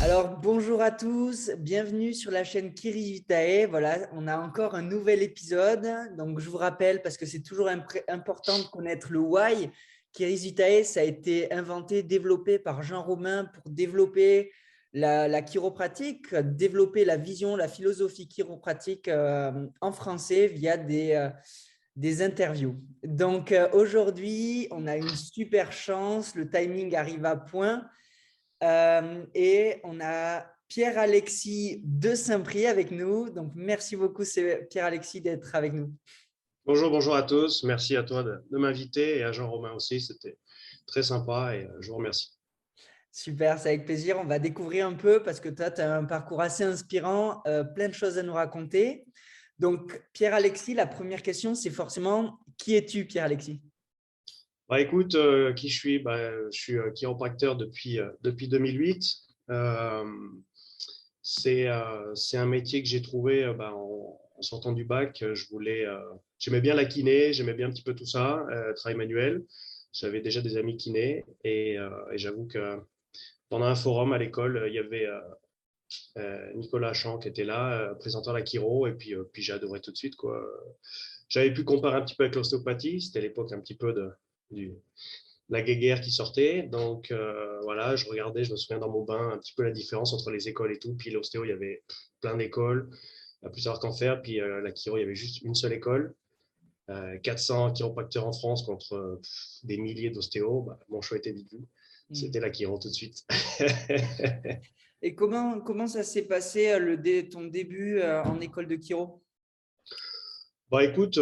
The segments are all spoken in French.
Alors, bonjour à tous, bienvenue sur la chaîne Kirisvitae. Voilà, on a encore un nouvel épisode. Donc, je vous rappelle, parce que c'est toujours important de connaître le why. Kirisvitae, ça a été inventé, développé par Jean Romain pour développer la chiropratique, développer la vision, la philosophie chiropratique en français via des interviews. Donc, aujourd'hui, on a une super chance, le timing arrive à point. Et on a Pierre-Alexis de Saint-Prix avec nous. Donc, merci beaucoup, Pierre-Alexis, d'être avec nous. Bonjour, bonjour à tous. Merci à toi de m'inviter et à Jean-Romain aussi. C'était très sympa et je vous remercie. Super, c'est avec plaisir. On va découvrir un peu parce que toi, tu as un parcours assez inspirant, plein de choses à nous raconter. Donc, Pierre-Alexis, la première question, c'est forcément qui es-tu, Pierre-Alexis? Écoute, qui je suis je suis chiropracteur depuis 2008. C'est un métier que j'ai trouvé en sortant du bac. J'aimais bien la kiné, j'aimais bien un petit peu tout ça, travail manuel. J'avais déjà des amis kinés et j'avoue que pendant un forum à l'école, il y avait Nicolas Champ qui était là, présentant la chiro, et puis j'ai adoré tout de suite, quoi. J'avais pu comparer un petit peu avec l'ostéopathie, c'était l'époque un petit peu de la guéguerre qui sortait, donc voilà, je regardais, je me souviens dans mon bain un petit peu la différence entre les écoles et tout, puis l'ostéo, il y avait plein d'écoles, à plus savoir qu'en faire, puis la chiro, il y avait juste une seule école, 400 chiropracteurs en France contre des milliers d'ostéos, mon choix était vite vu, c'était la chiro tout de suite. Et comment ça s'est passé, ton début en école de chiro? Écoute,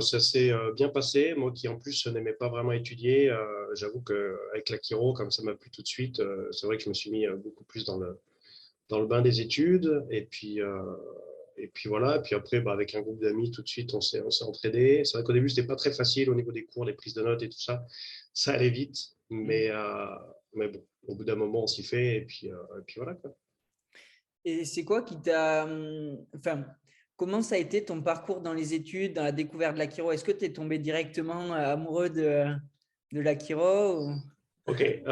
ça s'est bien passé. Moi qui en plus n'aimais pas vraiment étudier, j'avoue qu'avec la chiro, comme ça m'a plu tout de suite, c'est vrai que je me suis mis beaucoup plus dans le bain des études. Et puis voilà. Et puis après, avec un groupe d'amis, tout de suite, on s'est entraidés. C'est vrai qu'au début, c'était pas très facile au niveau des cours, des prises de notes et tout ça. Ça allait vite, mais bon, au bout d'un moment, on s'y fait. Et puis voilà, quoi. Et c'est quoi qui t'a… Enfin, comment ça a été ton parcours dans les études, dans la découverte de la chiro? Est-ce que tu es tombé directement amoureux de la chiro Ok.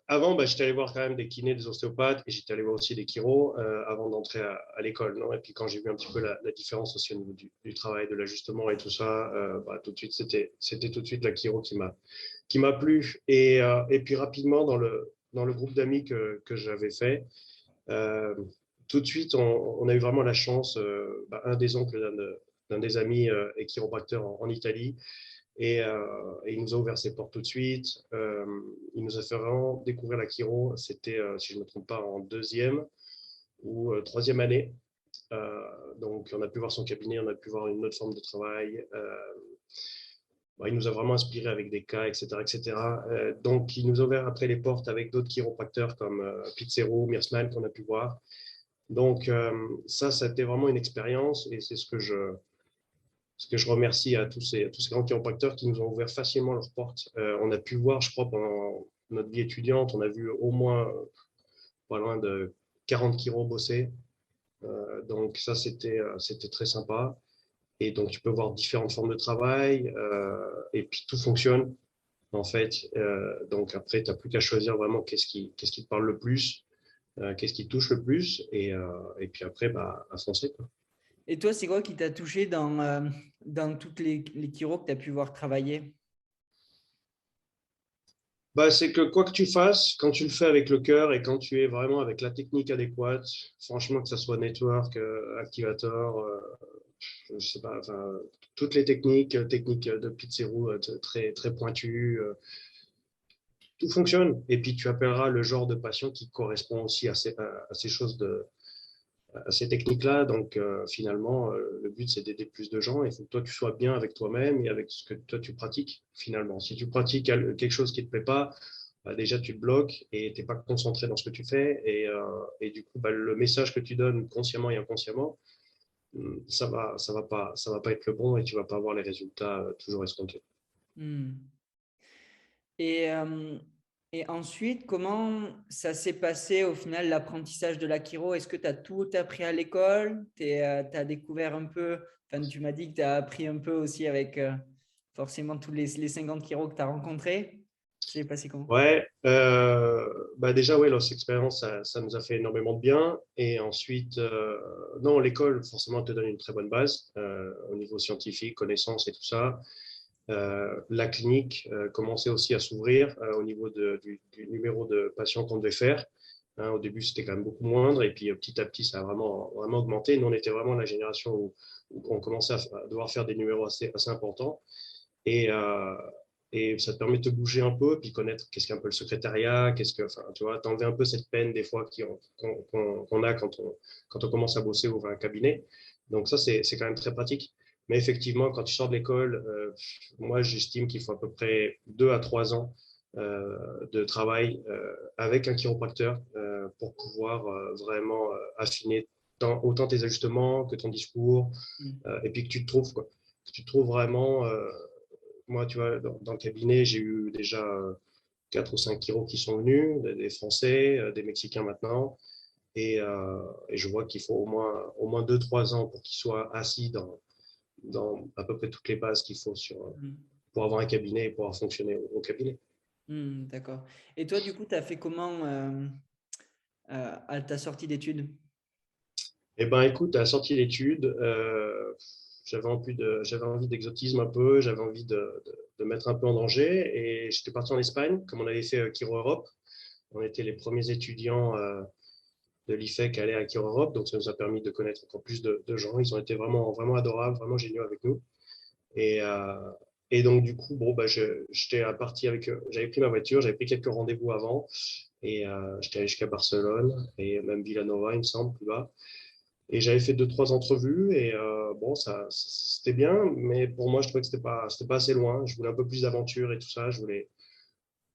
Avant, j'étais allé voir quand même des kinés, des ostéopathes, et j'étais allé voir aussi des chiros avant d'entrer à l'école, non? Et puis quand j'ai vu un petit peu la différence aussi au niveau du travail, de l'ajustement et tout ça, tout de suite, c'était tout de suite la chiro qui m'a plu. Et puis rapidement, dans le groupe d'amis que j'avais fait, euh, tout de suite, on a eu vraiment la chance, un des oncles d'un des amis est chiropracteur en Italie. Et il nous a ouvert ses portes tout de suite. Il nous a fait vraiment découvrir la chiro. C'était, si je ne me trompe pas, en deuxième ou troisième année. Donc, on a pu voir son cabinet, on a pu voir une autre forme de travail. Il nous a vraiment inspiré avec des cas, etc. etc. Donc, il nous a ouvert après les portes avec d'autres chiropracteurs comme Pizzero, Mearsman qu'on a pu voir. Donc, ça a été vraiment une expérience et c'est ce que je remercie à tous ces grands chiropracteurs qui nous ont ouvert facilement leurs portes. On a pu voir, je crois, pendant notre vie étudiante, on a vu au moins pas loin de 40 chiros bosser. Donc ça, c'était très sympa. Et donc, tu peux voir différentes formes de travail et puis tout fonctionne, en fait. Donc après, tu n'as plus qu'à choisir vraiment qu'est-ce qui te parle le plus, qu'est-ce qui te touche le plus. Et puis après, à foncer, quoi. Et toi, c'est quoi qui t'a touché dans toutes les chiros que tu as pu voir travailler? C'est que quoi que tu fasses, quand tu le fais avec le cœur et quand tu es vraiment avec la technique adéquate, franchement, que ce soit network, activator, je sais pas, enfin, toutes les techniques de Pizzero très, très pointues, tout fonctionne. Et puis tu appelleras le genre de patient qui correspond aussi à ces choses à ces techniques-là. Donc finalement, le but c'est d'aider plus de gens. Il faut que toi tu sois bien avec toi-même et avec ce que toi tu pratiques finalement. Si tu pratiques quelque chose qui te plaît pas, déjà tu te bloques et tu n'es pas concentré dans ce que tu fais. Et du coup, le message que tu donnes consciemment et inconsciemment, ça va pas être le bon et tu vas pas avoir les résultats toujours escomptés. Hmm. Et, euh, et ensuite, comment ça s'est passé au final l'apprentissage de la chiro? Est-ce que tu as tout appris à l'école? Tu as découvert un peu, enfin, tu m'as dit que tu as appris un peu aussi avec forcément tous les 50 chiro que tu as rencontrés. C'est passé comment? Ouais, bah déjà, ouais, notre expérience, ça nous a fait énormément de bien. Et ensuite, non, l'école, forcément, te donne une très bonne base au niveau scientifique, connaissances et tout ça. La clinique commençait aussi à s'ouvrir au niveau du numéro de patients qu'on devait faire. Hein, au début, c'était quand même beaucoup moindre. Et puis, petit à petit, ça a vraiment, vraiment augmenté. Nous, on était vraiment la génération où on commençait à devoir faire des numéros assez importants. Et, euh, et ça te permet de te bouger un peu, puis connaître qu'est-ce qu'est un peu le secrétariat, enfin, tu vois, t'enlever un peu cette peine des fois qu'on a quand on commence à bosser au un cabinet. Donc ça, c'est quand même très pratique. Mais effectivement, quand tu sors de l'école, moi, j'estime qu'il faut à peu près 2 à 3 ans de travail avec un chiropracteur pour pouvoir vraiment affiner autant tes ajustements que ton discours, Mm. et puis que tu te trouves, quoi. Que tu te trouves vraiment moi, tu vois, dans le cabinet, j'ai eu déjà 4 ou 5 chiros qui sont venus, des Français, des Mexicains maintenant. Et je vois qu'il faut au moins 2, 3 ans pour qu'ils soient assis dans à peu près toutes les bases qu'il faut Mm. pour avoir un cabinet et pouvoir fonctionner au cabinet. D'accord. Et toi, du coup, tu as fait comment à ta sortie d'études? Eh ben, écoute, à la sortie d'études, j'avais envie d'exotisme un peu, j'avais envie de mettre un peu en danger. Et j'étais parti en Espagne, comme on avait fait Chiro Europe. On était les premiers étudiants de l'IFEC à aller à Chiro Europe, donc ça nous a permis de connaître encore plus de gens. Ils ont été vraiment, vraiment adorables, vraiment géniaux avec nous. Et, euh, et donc, du coup, bon, bah, j'étais parti avec eux. J'avais pris ma voiture, j'avais pris quelques rendez-vous avant. Et j'étais allé jusqu'à Barcelone et même Villanova, il me semble, plus bas. Et j'avais fait 2, 3 entrevues et bon, c'était bien, mais pour moi, je trouvais que c'était pas assez loin. Je voulais un peu plus d'aventure et tout ça. Je voulais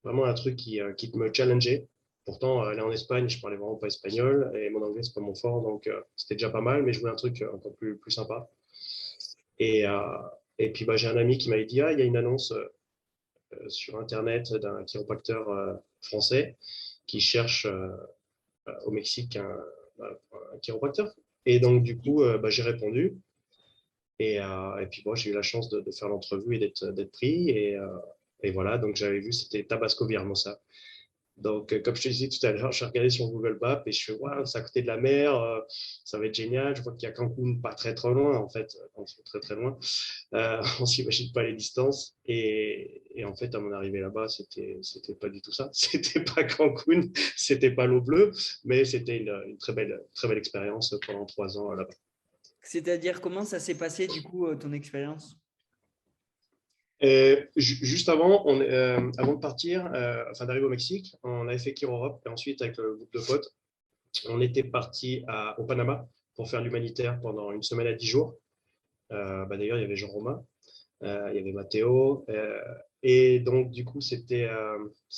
vraiment un truc qui me challengeait. Pourtant, aller en Espagne, je parlais vraiment pas espagnol et mon anglais, c'est pas mon fort, donc c'était déjà pas mal, mais je voulais un truc encore plus sympa. Et, euh, et puis, bah, j'ai un ami qui m'avait dit, ah, il y a une annonce sur Internet d'un chiropracteur français qui cherche au Mexique un chiropracteur. Et donc, du coup, bah, j'ai répondu. Et puis, bon, j'ai eu la chance de faire l'entrevue et d'être pris. Et voilà, donc j'avais vu, c'était Tabasco Villahermosa. Donc, comme je te disais tout à l'heure, je suis regardé sur Google Maps et je fais, waouh, c'est à côté de la mer, ça va être génial. Je vois qu'il y a Cancun pas très, très loin, en fait, on se très, très loin. On s'imagine pas les distances. Et en fait, à mon arrivée là-bas, c'était pas du tout ça. C'était pas Cancun, c'était pas l'eau bleue, mais c'était une très belle expérience pendant 3 ans là-bas. C'est-à-dire, comment ça s'est passé, du coup, ton expérience? Juste avant, avant de partir, enfin d'arriver au Mexique, on avait fait Kir Europe et ensuite avec le groupe de potes, on était parti au Panama pour faire l'humanitaire pendant une semaine à 10 jours. Bah, d'ailleurs, il y avait Jean-Romain, il y avait Mathéo, et donc du coup, c'était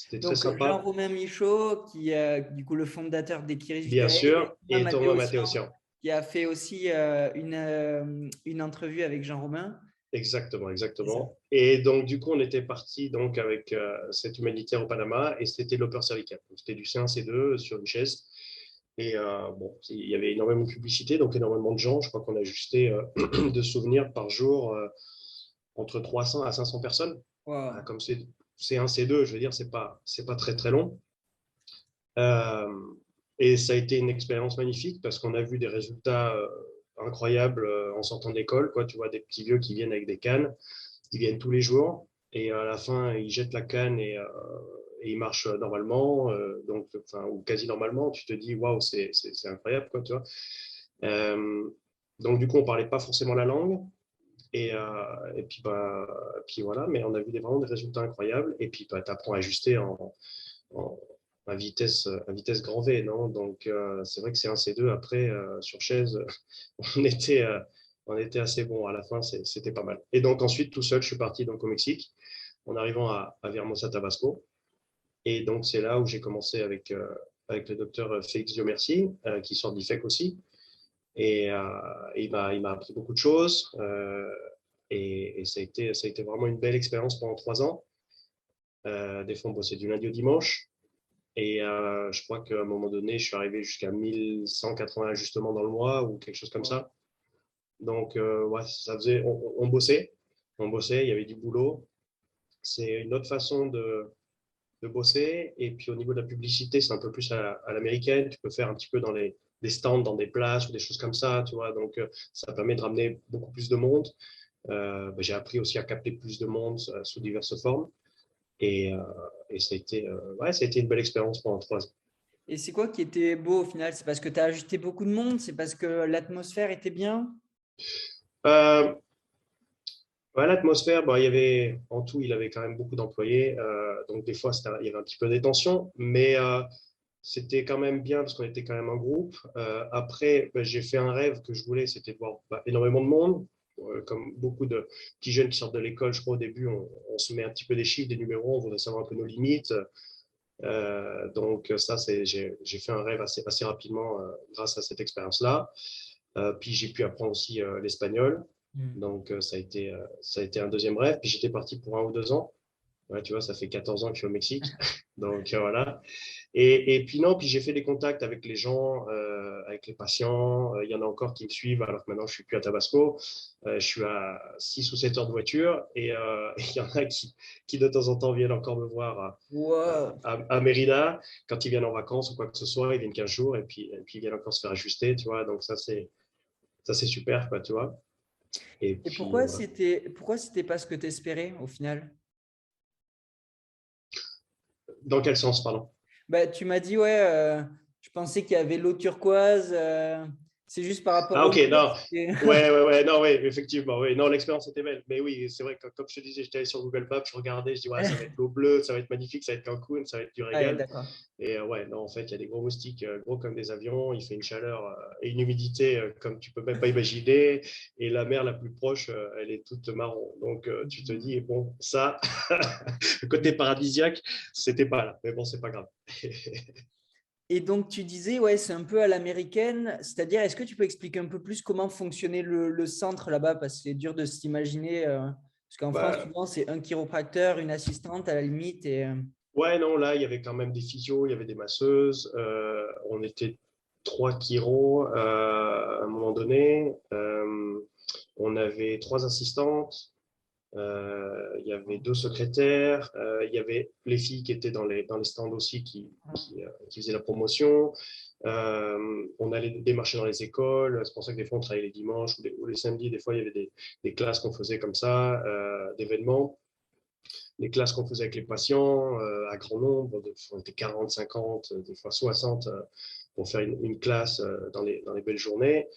très Donc, sympa, Jean-Romain Michaud, qui est du coup le fondateur des Kiris bien Vitae, et sûr, Thomas et Thomas Mathéossian, Mathéossian. qui a fait aussi une entrevue avec Jean-Romain. Exactement, C'est ça. exactement. Et donc, du coup, on était parti donc avec cette humanitaire au Panama et c'était l'Upper Cervical. Donc, c'était du C1, C2 sur une chaise. Et bon, il y avait énormément de publicité, donc énormément de gens. Je crois qu'on a ajusté de souvenirs par jour entre 300 à 500 personnes. Wow. Comme c'est C1, C2, je veux dire, c'est pas très, très long. Euh, et ça a été une expérience magnifique parce qu'on a vu des résultats incroyables en sortant de l'école. Quoi. Tu vois des petits vieux qui viennent avec des cannes, ils viennent tous les jours et à la fin, ils jettent la canne et ils marchent normalement, donc, enfin, ou quasi normalement. Tu te dis, waouh, c'est incroyable, quoi, tu vois. Euh, donc, du coup, on parlait pas forcément la langue. Et puis, puis voilà, mais on a vu vraiment des résultats incroyables. Et puis, bah, tu apprends à ajuster en, à vitesse grand V, non? Donc, c'est vrai que c'est un C2. Après, sur chaise, on était, euh, on était assez bon. À la fin, c'était pas mal. Et donc, ensuite, tout seul, je suis parti donc, au Mexique, en arrivant à Villahermosa, Tabasco. Et donc, c'est là où j'ai commencé avec le docteur Félix Diomerci, qui sort de l'IFEC aussi. Et il m'a appris beaucoup de choses. Et ça a été vraiment une belle expérience pendant 3 ans. Des fois, on bossait du lundi au dimanche. Et je crois qu'à un moment donné, je suis arrivé jusqu'à 1180 ajustements dans le mois ou quelque chose comme ça. Donc, ouais, ça faisait, on bossait. On bossait, il y avait du boulot. C'est une autre façon de bosser. Et puis au niveau de la publicité, c'est un peu plus à l'américaine. Tu peux faire un petit peu dans des stands, dans des places ou des choses comme ça, tu vois. Donc, ça permet de ramener beaucoup plus de monde. J'ai appris aussi à capter plus de monde sous diverses formes. Et, euh, et ça a été une belle expérience pendant 3 ans. Et c'est quoi qui était beau au final? C'est parce que tu as ajouté beaucoup de monde? C'est parce que l'atmosphère était bien? Euh, ouais, l'atmosphère, bon, il y avait, en tout, il avait quand même beaucoup d'employés. Donc, des fois, il y avait un petit peu des tensions. Mais c'était quand même bien parce qu'on était quand même un groupe. Après, j'ai fait un rêve que je voulais, c'était de voir énormément de monde. Comme beaucoup de petits jeunes qui sortent de l'école, je crois au début, on se met un petit peu des chiffres, des numéros, on voudrait savoir un peu nos limites. Donc ça, j'ai fait un rêve assez rapidement grâce à cette expérience-là. Puis j'ai pu apprendre aussi l'espagnol. Hmm. Donc ça a été un deuxième rêve. Puis j'étais parti pour 1 ou 2 ans. Ouais, tu vois, ça fait 14 ans que je suis au Mexique. Donc voilà. Et puis non, puis j'ai fait des contacts avec les gens, avec les patients. Il y en a encore qui me suivent alors que maintenant je suis plus à Tabasco. Je suis à 6 ou 7 heures de voiture et il y en a qui de temps en temps viennent encore me voir Wow. à Mérida quand ils viennent en vacances ou quoi que ce soit. Ils viennent 15 jours et puis ils viennent encore se faire ajuster, tu vois. Donc ça c'est super, quoi, tu vois. Et Et puis pourquoi c'était pas ce que tu espérais au final? dans quel sens, pardon? Bah, tu m'as dit, ouais, je pensais qu'il y avait l'eau turquoise. C'est juste par rapport Ah, au ok, bleu. non. Ouais, non, ouais, effectivement, oui. Non, l'expérience était belle. Mais oui, c'est vrai que, comme je te disais, j'étais allé sur Google Maps, je regardais, je dis, ouais, ça va être l'eau bleue, ça va être magnifique, ça va être Cancun, ça va être du Ouais, régal. d'accord. Et ouais, non, en fait, il y a des gros moustiques, gros comme des avions, il fait une chaleur et une humidité comme tu peux même pas imaginer. Et la mer la plus proche, elle est toute marron. Donc, tu te dis, bon, ça, le côté paradisiaque, c'était pas là. Mais bon, c'est pas grave. Et donc, tu disais, ouais, c'est un peu à l'américaine. C'est-à-dire, est-ce que tu peux expliquer un peu plus comment fonctionnait le centre là-bas? Parce que c'est dur de s'imaginer. Parce qu'en France, Bah, souvent, c'est un chiropracteur, une assistante à la limite. ouais, non, là, il y avait quand même des physios, il y avait des masseuses. On était 3 chiro à un moment donné. On avait 3 assistantes. Il y avait 2 secrétaires. Il y avait les filles qui étaient dans les stands aussi qui faisaient la promotion. On allait démarcher dans les écoles. C'est pour ça que des fois, on travaillait les dimanches ou les samedis. Des fois, il y avait des classes qu'on faisait comme ça, d'événements. Les classes qu'on faisait avec les patients à grand nombre, on était 40, 50, des fois 60 pour faire une classe dans les belles journées.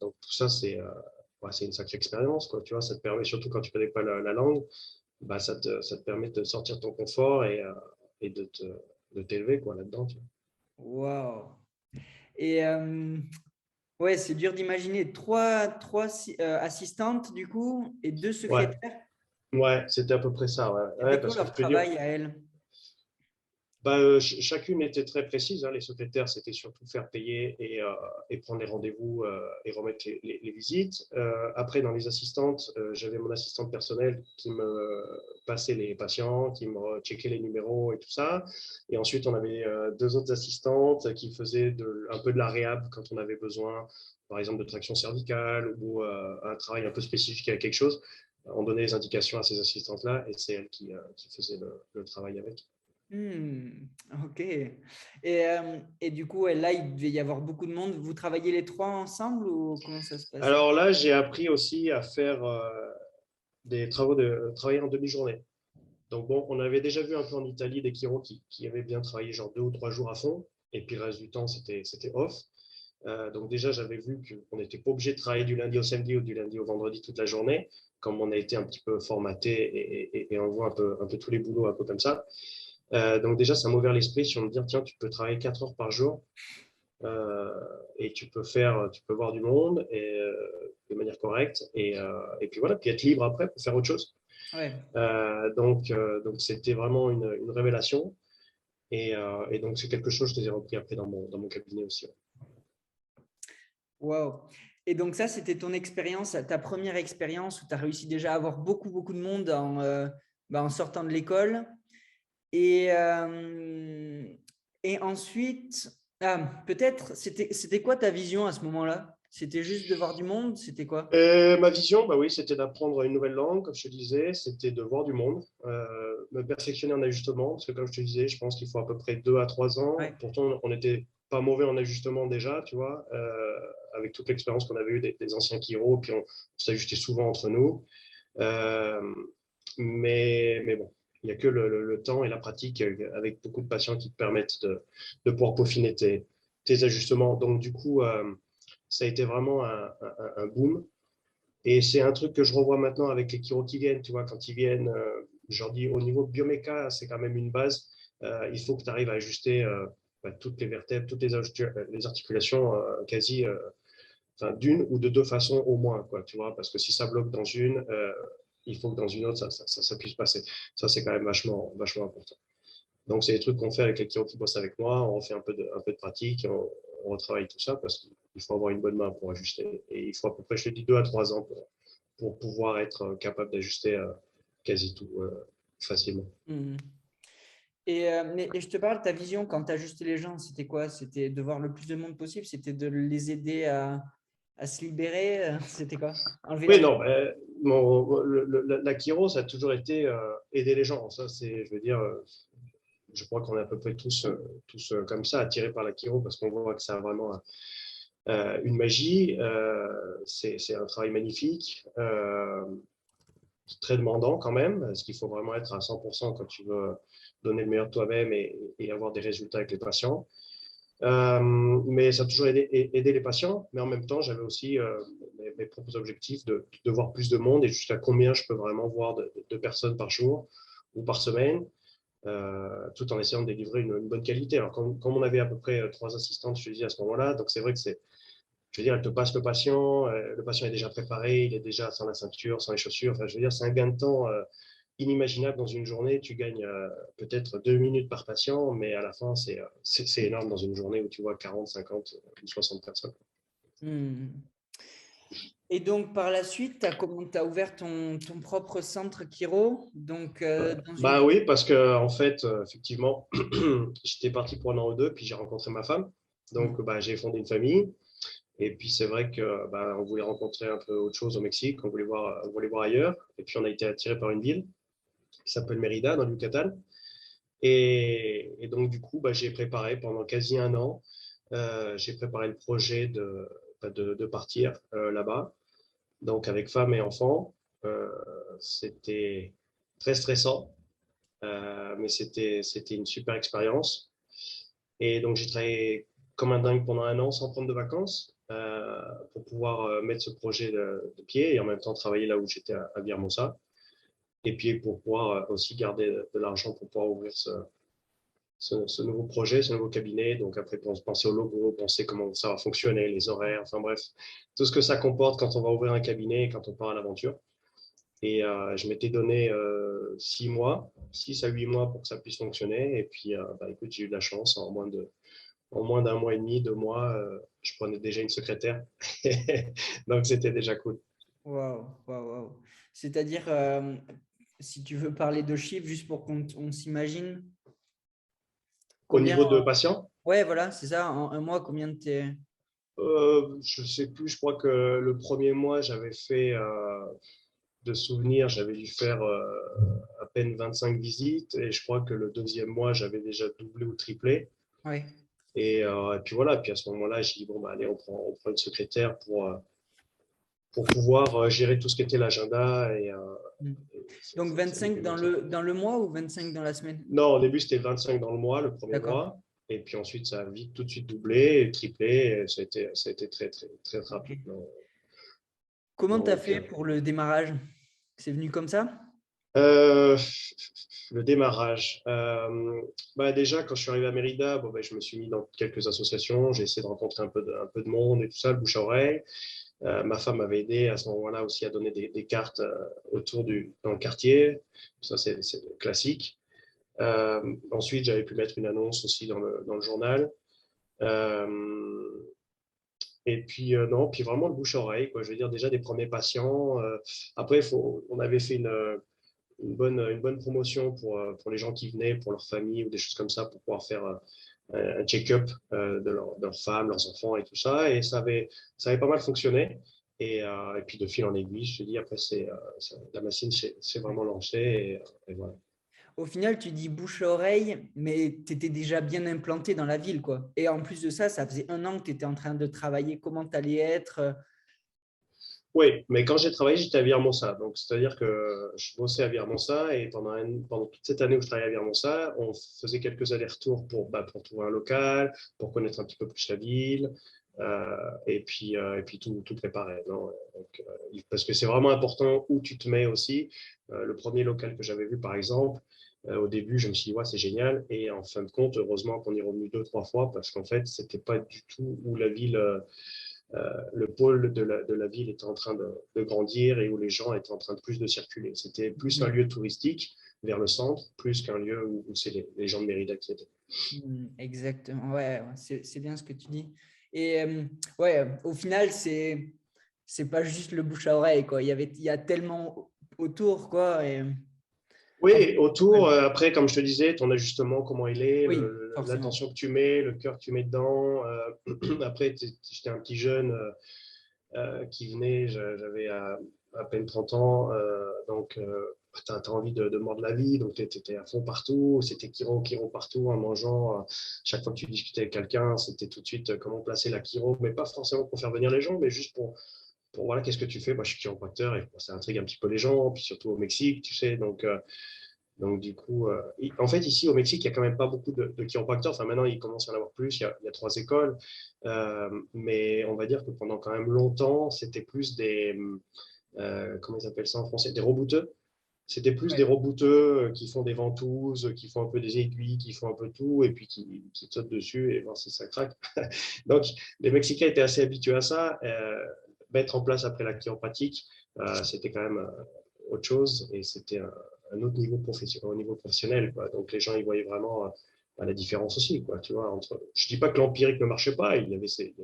Donc tout ça, c'est une sacrée expérience, quoi. Tu vois, ça te permet, surtout quand tu connais pas la langue, bah, ça te permet de sortir de ton confort et de t'élever quoi, là-dedans. Tu vois. Waouh! Et ouais, c'est dur d'imaginer trois assistantes du coup et deux Ouais, secrétaires. ouais, c'était à peu près ça. Ouais. Ouais, C'était quoi parce que leur je peux dire, travail à elles? bah, chacune était très précise. Hein. Les secrétaires, c'était surtout faire payer et prendre les rendez-vous et remettre les visites. Après, dans les assistantes, j'avais mon assistante personnelle qui me passait les patients, qui me checkait les numéros et tout ça. Et ensuite, on avait 2 autres assistantes qui faisaient un peu de la réhab quand on avait besoin, par exemple, de traction cervicale ou un travail un peu spécifique avec quelque chose. On donnait les indications à ces assistantes-là et c'est elles qui faisaient le travail avec. Hmm, ok. Et du coup, ouais, là, il devait y avoir beaucoup de monde. Vous travaillez les trois ensemble ou comment ça se passait? Alors là, j'ai appris aussi à faire des travaux travailler en demi-journée. Donc bon, on avait déjà vu un peu en Italie des chiros qui avaient bien travaillé genre 2 ou 3 jours à fond, et puis le reste du temps, c'était off. Donc déjà, j'avais vu qu'on n'était pas obligé de travailler du lundi au samedi ou du lundi au vendredi toute la journée, comme on a été un petit peu formaté et on voit un peu tous les boulots un peu comme ça. Donc déjà, ça m'a ouvert l'esprit sur me dire, tiens, tu peux travailler 4 heures par jour euh, et tu peux voir du monde de manière correcte et puis voilà, puis être libre après pour faire autre chose. Ouais. Donc c'était vraiment une révélation et donc c'est quelque chose que j'ai repris après dans mon cabinet aussi. Wow. Et donc ça, c'était ton expérience, ta première expérience où tu as réussi déjà à avoir beaucoup, beaucoup de monde en sortant de l'école. Et, et ensuite, peut-être, c'était quoi ta vision à ce moment-là? C'était juste de voir du monde? C'était quoi? Ma vision, bah oui, c'était d'apprendre une nouvelle langue, comme je te disais, c'était de voir du monde, me perfectionner en ajustement, parce que comme je te disais, je pense qu'il faut à peu près 2 à 3 ans. Ouais. Pourtant, on n'était pas mauvais en ajustement déjà, tu vois, avec toute l'expérience qu'on avait eue des anciens chiro, puis on s'ajustait souvent entre nous. Euh, mais bon, il n'y a que le temps et la pratique avec beaucoup de patients qui te permettent de pouvoir peaufiner tes ajustements. Donc, du coup, ça a été vraiment un boom. Et c'est un truc que je revois maintenant avec les chiro qui viennent, tu vois, quand ils viennent, je leur dis au niveau bioméca, c'est quand même une base. Il faut que tu arrives à ajuster toutes les vertèbres, toutes les articulations quasi enfin, d'une ou de deux façons au moins, quoi, tu vois, parce que si ça bloque dans une, il faut que dans une autre, ça puisse passer. Ça, c'est quand même vachement, vachement important. Donc, c'est des trucs qu'on fait avec les chiro qui bossent avec moi. On fait un peu de pratique, on retravaille tout ça parce qu'il faut avoir une bonne main pour ajuster. Et il faut à peu près, je te dis, 2 à 3 ans pour pouvoir être capable d'ajuster quasi tout facilement. Mhm. Et je te parle, ta vision quand tu ajustais les gens, c'était quoi? C'était de voir le plus de monde possible? C'était de les aider à se libérer? C'était quoi? Enlever la Oui, pression? non, la chiro, ça a toujours été aider les gens. Ça, c'est, je veux dire, je crois qu'on est à peu près tous comme ça, attirés par la chiro parce qu'on voit que ça a vraiment une magie. C'est un travail magnifique, très demandant quand même, parce qu'il faut vraiment être à 100% quand tu veux donner le meilleur de toi-même et avoir des résultats avec les patients. Mais ça a toujours aidé les patients, mais en même temps, j'avais aussi mes propres objectifs de voir plus de monde et jusqu'à combien je peux vraiment voir de personnes par jour ou par semaine, tout en essayant de délivrer une bonne qualité. Alors, comme on avait à peu près 3 assistantes, je te dis à ce moment-là, donc c'est vrai que c'est, je veux dire, elle te passe le patient est déjà préparé, il est déjà sans la ceinture, sans les chaussures, enfin, je veux dire, c'est un gain de temps inimaginable dans une journée. Tu gagnes peut-être 2 minutes par patient, mais à la fin, c'est énorme dans une journée où tu vois 40, 50 ou 60 personnes. Hmm. Et donc, par la suite, tu as ouvert ton propre centre Kiro, donc dans une Bah ville. oui, parce que en fait, effectivement, j'étais parti pour 1 an ou 2, puis j'ai rencontré ma femme. Hmm. Donc, bah, j'ai fondé une famille. Et puis, c'est vrai que bah, on voulait rencontrer un peu autre chose au Mexique, on voulait voir ailleurs. Et puis, on a été attiré par une ville qui s'appelle Mérida, dans le Yucatan. Et donc, du coup, bah, j'ai préparé pendant quasi un an, j'ai préparé le projet de partir là-bas, donc avec femme et enfant. Euh, C'était très stressant, mais c'était une super expérience. Et donc, j'ai travaillé comme un dingue pendant un an sans prendre de vacances pour pouvoir mettre ce projet de pied et en même temps travailler là où j'étais à Villahermosa. Et puis pour pouvoir aussi garder de l'argent pour pouvoir ouvrir ce nouveau projet, ce nouveau cabinet. Donc après, penser au logo, penser comment ça va fonctionner, les horaires, enfin bref, tout ce que ça comporte quand on va ouvrir un cabinet et quand on part à l'aventure. Et je m'étais donné 6 mois, 6 à 8 mois pour que ça puisse fonctionner. Et puis, bah, écoute, j'ai eu de la chance. En moins d'un mois et demi, 2 mois, je prenais déjà une secrétaire. Donc, c'était déjà cool. Waouh, waouh, waouh. C'est-à-dire, si tu veux parler de chiffres, juste pour qu'on s'imagine, Au combien. niveau de patients, Ouais, voilà, c'est ça, en un mois, combien de t'es. je sais plus, je crois que le premier mois, j'avais fait de souvenirs, j'avais dû faire à peine 25 visites et je crois que le deuxième mois, j'avais déjà doublé ou triplé. Ouais. Et puis voilà, puis à ce moment-là, j'ai dit, bon, bah, allez, on prend une secrétaire pour pouvoir gérer tout ce qui était l'agenda Hmm. et Donc ça nous 25 permettait. dans le mois ou 25 dans la semaine? Non, au début, c'était 25 dans le mois, le premier D'accord. mois. Et puis ensuite, ça a vite tout de suite doublé, et triplé. Et ça a été très, très, très Ok. rapide. Comment tu as Donc, fait pour le démarrage? C'est venu comme ça? euh, le démarrage. Bah déjà, quand je suis arrivé à Mérida, bon, bah, je me suis mis dans quelques associations. J'ai essayé de rencontrer un peu de monde et tout ça, le bouche à oreille. Ma femme m'avait aidé à ce moment-là aussi à donner des cartes dans le quartier. Ça, c'est classique. Ensuite, j'avais pu mettre une annonce aussi dans le journal. Euh, et puis, non, puis vraiment le bouche-oreille, quoi. Je veux dire, déjà des premiers patients. Après, on avait fait une bonne promotion pour les gens qui venaient, pour leur famille ou des choses comme ça, pour pouvoir faire un check-up de leur femme, leurs enfants et tout ça. Et ça avait pas mal fonctionné. Et puis de fil en aiguille, je te dis, après, la machine s'est Ouais. vraiment lancée. Et voilà. Au final, tu dis bouche à oreille, mais tu étais déjà bien implanté dans la ville, quoi. Et en plus de ça, ça faisait 1 an que tu étais en train de travailler. Comment tu allais être? Oui, mais quand j'ai travaillé, j'étais à Viremonsa. Donc, c'est-à-dire que je bossais à Viremonsa et pendant toute cette année où je travaillais à Viremonsa, on faisait quelques allers-retours pour trouver un local, pour connaître un petit peu plus la ville, et puis tout préparer. Non. Donc, parce que c'est vraiment important où tu te mets aussi. Le premier local que j'avais vu, par exemple, au début, je me suis dit, ouais, c'est génial. Et en fin de compte, heureusement qu'on y est revenu 2, 3 fois parce qu'en fait, c'était pas du tout où la ville le pôle de la ville était en train de grandir et où les gens étaient en train de plus de circuler. C'était plus un Mhm. lieu touristique vers le centre, plus qu'un lieu où c'est les gens de Mérida qui étaient. Exactement. Ouais, ouais, c'est bien ce que tu dis. Et ouais, au final, c'est pas juste le bouche à oreille, quoi. Il y a tellement autour, quoi. Et en fait, Oui, autour, après, comme je te disais, ton ajustement, comment il est, oui, forcément. l'attention que tu mets, le cœur que tu mets dedans. Après, j'étais un petit jeune qui venait, j'avais à peine 30 ans, donc tu as envie de mordre la vie, donc tu étais à fond partout, c'était Kiro partout en mangeant. Chaque fois que tu discutais avec quelqu'un, c'était tout de suite comment placer la Kiro, mais pas forcément pour faire venir les gens, mais juste pour voilà, qu'est-ce que tu fais? Moi, je suis chiropracteur et ça intrigue un petit peu les gens, puis surtout au Mexique, tu sais, donc, du coup, en fait, ici au Mexique, il n'y a quand même pas beaucoup de chiropracteurs. Enfin, maintenant, il commence à en avoir plus. Il y a 3 écoles. Mais on va dire que pendant quand même longtemps, c'était plus comment ils appellent ça en français? Des rebouteux. C'était plus des Ouais. rebouteux qui font des ventouses, qui font un peu des aiguilles, qui font un peu tout, et puis qui sautent dessus et voir si ça craque. Donc, les Mexicains étaient assez habitués à ça. Mettre en place après la chiropratique, c'était quand même autre chose et c'était un autre niveau professionnel, au niveau professionnel, quoi. Donc, les gens, ils voyaient vraiment la différence aussi, quoi, tu vois, entre... Je dis pas que l'empirique ne marchait pas, il y avait ses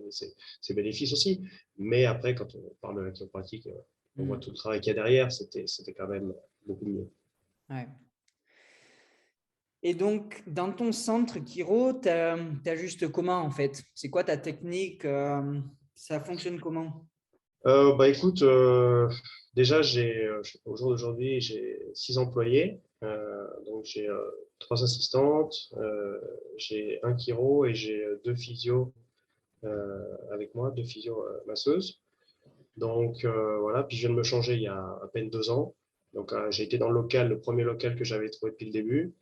bénéfices aussi, mais après, quand on parle de la chiropratique, on voit Mm. tout le travail qu'il y a derrière, c'était quand même beaucoup mieux. Ouais. Et donc, dans ton centre Kiro, tu ajustes comment en fait? C'est quoi ta technique? Ça fonctionne comment? Bah écoute, déjà au jour d'aujourd'hui, j'ai 6 employés, donc j'ai 3 assistantes, j'ai un chiro et j'ai 2 physios avec moi, 2 physios masseuses. Donc voilà, puis je viens de me changer il y a à peine 2 ans. Donc j'ai été dans le premier local que j'avais trouvé depuis le début,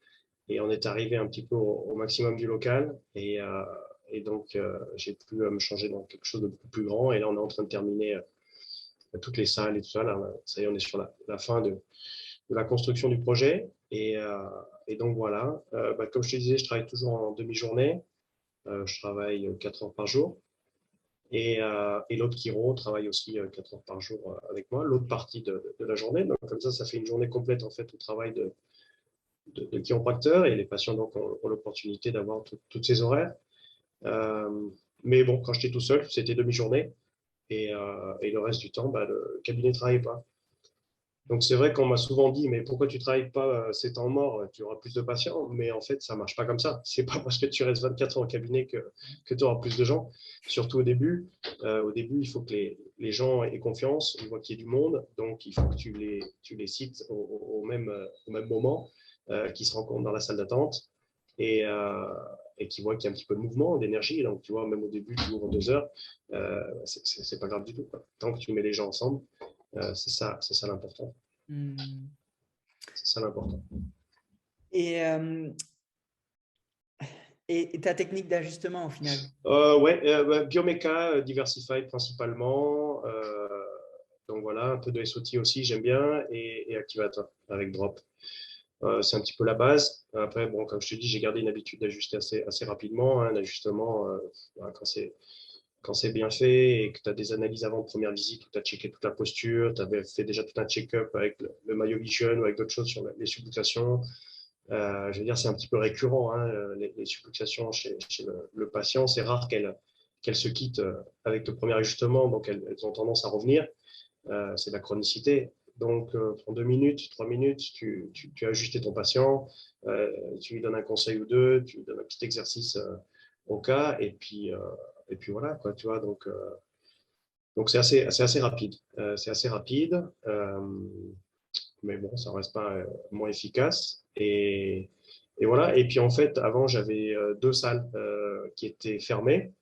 et on est arrivé un petit peu au maximum du local, et donc j'ai pu me changer dans quelque chose de beaucoup plus grand, et là on est en train de terminer toutes les salles et tout ça. Là, ça y est, on est sur la fin de la construction du projet. Et donc voilà, bah, comme je te disais, je travaille toujours en demi-journée. Je travaille 4 heures par jour. Et l'autre chiro travaille aussi 4 heures par jour avec moi, l'autre partie de la journée. Donc, comme ça fait une journée complète en fait au travail de chiropracteur, et les patients donc ont l'opportunité d'avoir toutes ces horaires. Euh, mais bon, quand j'étais tout seul, c'était demi-journée. Et le reste du temps, bah, le cabinet ne travaillait pas. Donc c'est vrai qu'on m'a souvent dit, mais pourquoi tu ne travailles pas ces temps morts, tu auras plus de patients. Mais en fait, ça ne marche pas comme ça. C'est pas parce que tu restes 24 heures au cabinet que tu auras plus de gens. Surtout au début. Au début, il faut que les gens aient confiance, ils voient qu'il y ait du monde. Donc il faut que tu les cites au même moment, qu'ils se rencontrent dans la salle d'attente et qu'ils voient qu'il y a un petit peu de mouvement, d'énergie. Donc tu vois, même au début, tu ouvres 2 heures, c'est pas grave du tout, quoi. Tant que tu mets les gens ensemble, c'est ça l'important. Hmm. C'est ça l'important. Et, euh, et ta technique d'ajustement au final? Ouais, Biomeca, Diversified principalement. Donc voilà, un peu de SOT aussi, j'aime bien, et Activator avec Drop. C'est un petit peu la base. Après, bon, comme je te dis, j'ai gardé une habitude d'ajuster assez rapidement. Un ajustement, voilà, quand c'est bien fait et que tu as des analyses avant de première visite où tu as checké toute la posture, tu avais fait déjà tout un check-up avec le maillot vision ou avec d'autres choses sur les subluxations. Je veux dire, c'est un petit peu récurrent, hein, les subluxations chez le patient. C'est rare qu'elles se quittent avec le premier ajustement, donc elles ont tendance à revenir. C'est la chronicité. Donc, en 2 minutes, 3 minutes, tu as ajusté ton patient, tu lui donnes un conseil ou deux, tu lui donnes un petit exercice au cas. Et puis voilà, quoi, tu vois. Donc c'est assez rapide. C'est assez rapide. Mais bon, ça ne reste pas moins efficace. Et voilà. Et puis en fait, avant, j'avais deux salles qui étaient fermées.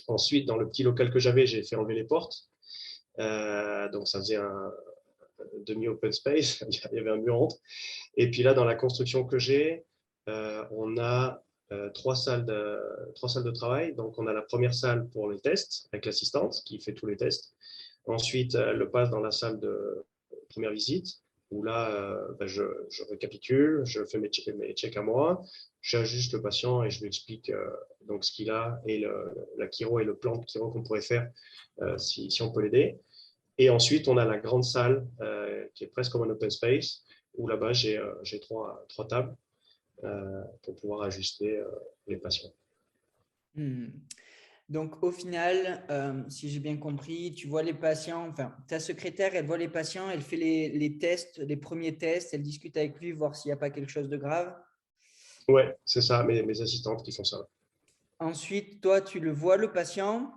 Ensuite, dans le petit local que j'avais, j'ai fait enlever les portes. Donc ça faisait un demi-open space. Il y avait un mur entre. Et puis là, dans la construction que j'ai, on a trois salles de travail. Donc on a la première salle pour les tests avec l'assistante qui fait tous les tests. Ensuite, elle le passe dans la salle de première visite où là, je récapitule, je fais mes checks à moi, j'ajuste le patient et je lui explique donc ce qu'il a et la chiro et le plan de chiro qu'on pourrait faire si on peut l'aider. Et ensuite, on a la grande salle qui est presque comme un open space où là-bas, j'ai trois tables pour pouvoir ajuster les patients. Hmm. Donc, au final, si j'ai bien compris, tu vois les patients, enfin, ta secrétaire, elle voit les patients, elle fait les tests, les premiers tests, elle discute avec lui, voir s'il n'y a pas quelque chose de grave. Ouais, c'est ça, mes assistantes qui font ça. Ensuite, toi, tu le vois, le patient,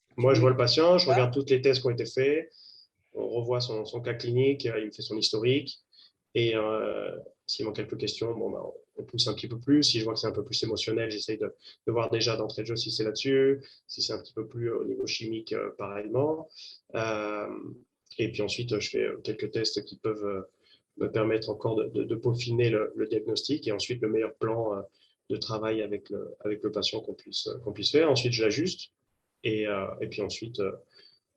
tu Moi, je lui vois le patient, je regarde expliques. tous les tests qui ont été faits, on revoit son cas clinique, il me fait son historique. Et s'il manque quelques questions, bon, bah, on pousse un petit peu plus. Si je vois que c'est un peu plus émotionnel, j'essaye de voir déjà d'entrée de jeu si c'est là-dessus. Si c'est un petit peu plus au niveau chimique, pareillement. Euh, et puis ensuite, je fais quelques tests qui peuvent me permettre encore de peaufiner le diagnostic et ensuite le meilleur plan de travail avec le patient qu'on puisse faire. Ensuite, je l'ajuste et puis ensuite,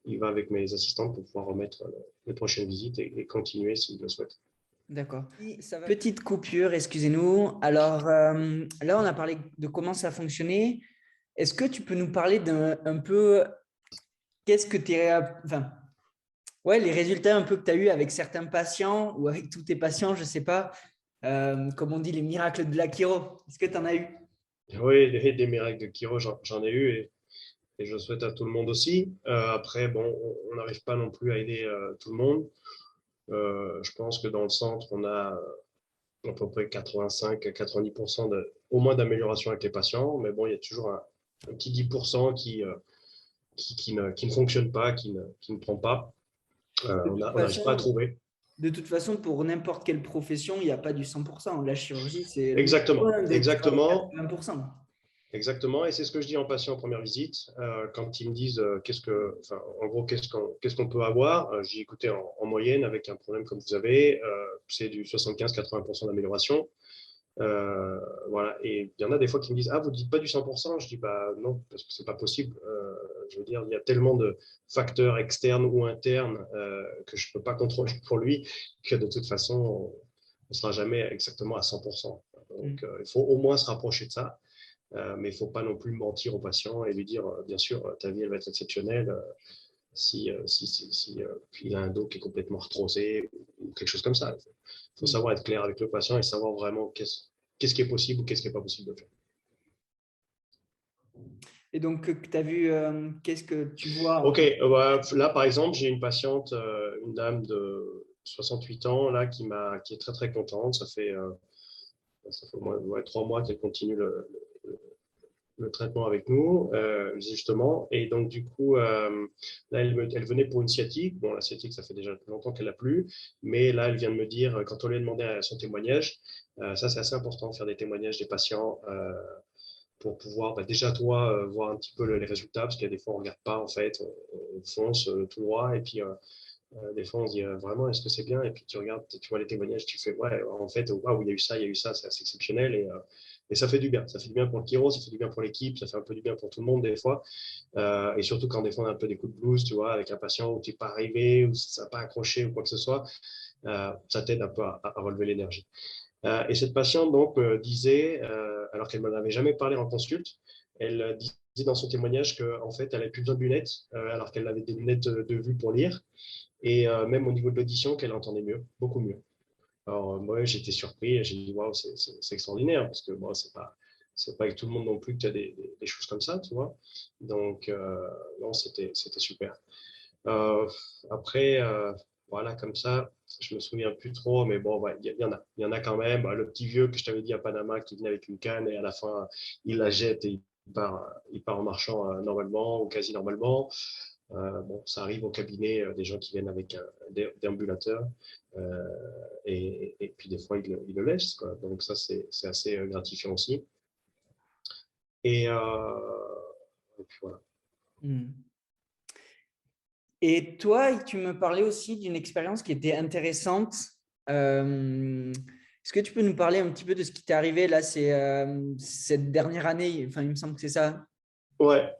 il va avec mes assistantes pour pouvoir remettre les prochaines visites et continuer s'il le souhaite. D'accord. Petite coupure, excusez-nous. Alors, là, on a parlé de comment ça fonctionnait. Est-ce que tu peux nous parler d'un un peu, qu'est-ce que tu es, enfin, ouais, les résultats un peu que tu as eu avec certains patients ou avec tous tes patients, je ne sais pas, comme on dit, les miracles de la chiro. Est-ce que tu en as eu? Oui, des miracles de Kiro, j'en ai eu et je souhaite à tout le monde aussi. Après, bon, on n'arrive pas non plus à aider tout le monde. Je pense que dans le centre, on a à peu près 85-90% au moins d'amélioration avec les patients. Mais bon, il y a toujours un petit 10% qui ne fonctionne pas, qui ne prend pas. De toute On n'arrive pas à façon, trouver. de toute façon, pour n'importe quelle profession, il n'y a pas du 100%. La chirurgie, c'est Exactement, loin d'être à exactement. 80%. Exactement, et c'est ce que je dis en patient en première visite. Quand ils me disent enfin, en gros, qu'est-ce qu'on peut avoir, je dis écoutez, en moyenne, avec un problème comme vous avez, c'est du 75-80% d'amélioration. Voilà, et il y en a des fois qui me disent ah, vous ne dites pas du 100%. Je dis bah non, parce que c'est pas possible. Je veux dire, il y a tellement de facteurs externes ou internes que je ne peux pas contrôler pour lui que de toute façon, on ne sera jamais exactement à 100%. Donc, Mm. il faut au moins se rapprocher de ça. Mais il ne faut pas non plus mentir au patient et lui dire, bien sûr, ta vie elle va être exceptionnelle si il a un dos qui est complètement arthrosé ou quelque chose comme ça. Il faut Mm. savoir être clair avec le patient et savoir vraiment qu'est-ce qui est possible ou qu'est-ce qui n'est pas possible de faire. Et donc, tu as vu, qu'est-ce que tu vois en Ok, fait? là par exemple, j'ai une patiente, une dame de 68 ans là qui est très très contente. Ça fait au moins 3 mois qu'elle continue le traitement avec nous, justement. Et donc, du coup, là, elle venait pour une sciatique. Bon, la sciatique, ça fait déjà longtemps qu'elle n'a plus. Mais là, elle vient de me dire, quand on lui a demandé son témoignage, ça, c'est assez important de faire des témoignages des patients pour pouvoir, déjà, toi, voir un petit peu les résultats, parce qu'il y a des fois, on ne regarde pas, en fait, on fonce tout droit. Et puis, des fois, on se dit vraiment, est-ce que c'est bien? Et puis tu regardes, tu vois les témoignages, tu fais, ouais, en fait, waouh, il y a eu ça, c'est assez exceptionnel. Et ça fait du bien. Ça fait du bien pour le chiro, ça fait du bien pour l'équipe, ça fait un peu du bien pour tout le monde, des fois. Et surtout quand des fois on a un peu des coups de blues, tu vois, avec un patient où tu n'es pas arrivé, ou ça n'a pas accroché, ou quoi que ce soit, ça t'aide un peu à relever l'énergie. Et cette patiente, donc, disait, alors qu'elle ne m'en avait jamais parlé en consulte, elle disait dans son témoignage qu'en fait, elle n'avait plus besoin de lunettes, alors qu'elle avait des lunettes de vue pour lire et même au niveau de l'audition, qu'elle entendait mieux, beaucoup mieux. Alors, moi, j'étais surpris et j'ai dit, waouh, c'est extraordinaire parce que moi, c'est pas avec tout le monde non plus que tu as des choses comme ça, tu vois. Donc, non, c'était super. Euh, après, voilà, comme ça, je me souviens plus trop, mais bon, ouais, il y en a quand même. Le petit vieux que je t'avais dit à Panama qui venait avec une canne et à la fin, il la jette et il part en marchant normalement ou quasi normalement. Bon, ça arrive au cabinet des gens qui viennent avec un déambulateur et puis des fois ils le laissent, quoi. Donc ça c'est assez gratifiant aussi. Et, et puis voilà. Et toi, tu me parlais aussi d'une expérience qui était intéressante. Est-ce que tu peux nous parler un petit peu de ce qui t'est arrivé là, cette dernière année? Enfin, il me semble que c'est ça. Ouais,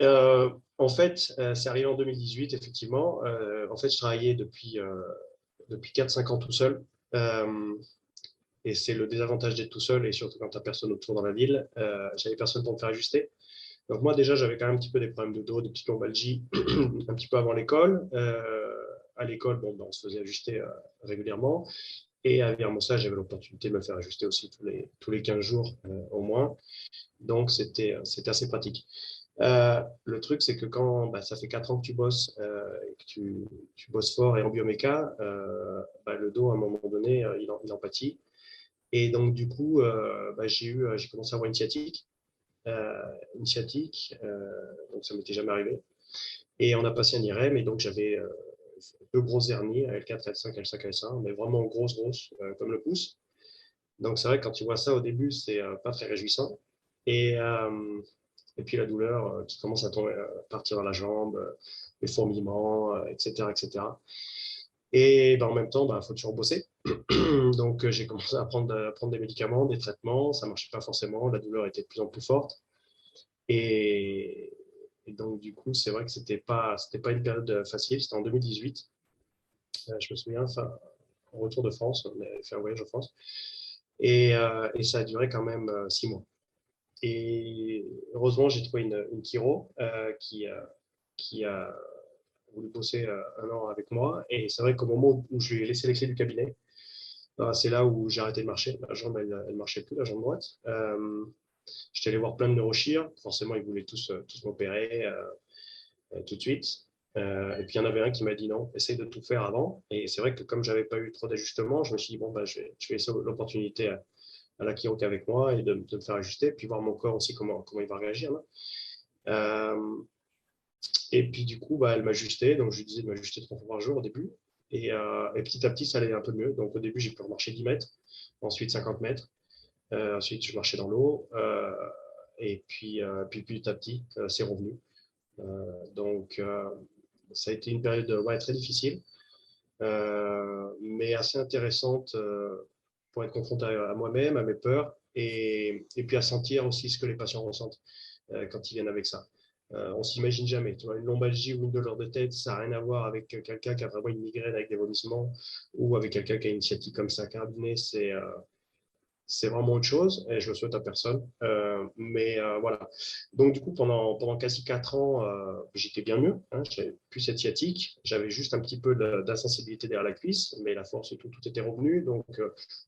en fait, c'est arrivé en 2018, effectivement. En fait, je travaillais depuis 4-5 ans tout seul. Et c'est le désavantage d'être tout seul, et surtout quand tu n'as personne autour dans la ville. J'avais personne pour me faire ajuster. Donc moi, déjà, j'avais quand même un petit peu des problèmes de dos, des petites lombalgies, un petit peu avant l'école. À l'école, bon, ben, on se faisait ajuster régulièrement. Et à Viremontsage, j'avais l'opportunité de me faire ajuster aussi tous les 15 jours au moins. Donc, c'était assez pratique. Le truc, c'est que quand bah, ça fait 4 ans que tu bosses et que tu bosses fort et en bioméca, bah, le dos, à un moment donné, il en pâtit. Et donc, du coup, bah, j'ai commencé à avoir euh, une sciatique, donc ça m'était jamais arrivé. Et on a passé un IRM, et donc j'avais deux grosses hernies, L4, L5, L5, L5, mais vraiment grosses, comme le pouce. Donc, c'est vrai que quand tu vois ça au début, c'est pas très réjouissant. Et, euh, et puis la douleur qui commence à partir dans la jambe, les fourmillements, etc., etc. Et ben, en même temps, il faut toujours bosser. Donc, j'ai commencé à prendre des médicaments, des traitements. Ça ne marchait pas forcément. La douleur était de plus en plus forte. Et, et donc, du coup, c'est vrai que c'était pas une période facile. C'était en 2018. Je me souviens, enfin, au retour de France, on avait fait un voyage en France. Et ça a duré quand même 6 mois. Et heureusement, j'ai trouvé une chiro qui a voulu bosser 1 an avec moi. Et c'est vrai qu'au moment où je lui ai laissé les clés du cabinet, c'est là où j'ai arrêté de marcher. La jambe, elle marchait plus, la jambe droite. J'étais allé voir plein de neurochir. Forcément, ils voulaient tous m'opérer tout de suite. Et puis, il y en avait un qui m'a dit non, essaye de tout faire avant. Et c'est vrai que comme j'avais pas eu trop d'ajustements, je me suis dit, bon, je vais laisser l'opportunité à la chirurgie avec moi et de me faire ajuster, puis voir mon corps aussi, comment il va réagir. Euh, et puis, du coup, elle m'ajustait. Donc, je lui disais de m'ajuster 3 fois par jour au début. Et petit à petit, ça allait un peu mieux. Donc, au début, j'ai pu marcher 10 mètres, ensuite 50 mètres. Ensuite, je marchais dans l'eau. Et puis, petit à petit, c'est revenu. Donc, ça a été une période très difficile, mais assez intéressante pour être confronté à moi-même, à mes peurs, et puis à sentir aussi ce que les patients ressentent quand ils viennent avec ça. On s'imagine jamais. Tu vois, une lombalgie ou une douleur de tête, ça n'a rien à voir avec quelqu'un qui a vraiment une migraine avec des vomissements ou avec quelqu'un qui a une sciatique comme ça carabinée. C'est vraiment autre chose et je le souhaite à personne. Mais voilà. Donc, du coup, pendant quasi 4 ans, j'étais bien mieux. Hein, j'avais plus cette sciatique. J'avais juste un petit peu d'insensibilité derrière la cuisse, mais la force et tout était revenu. Donc,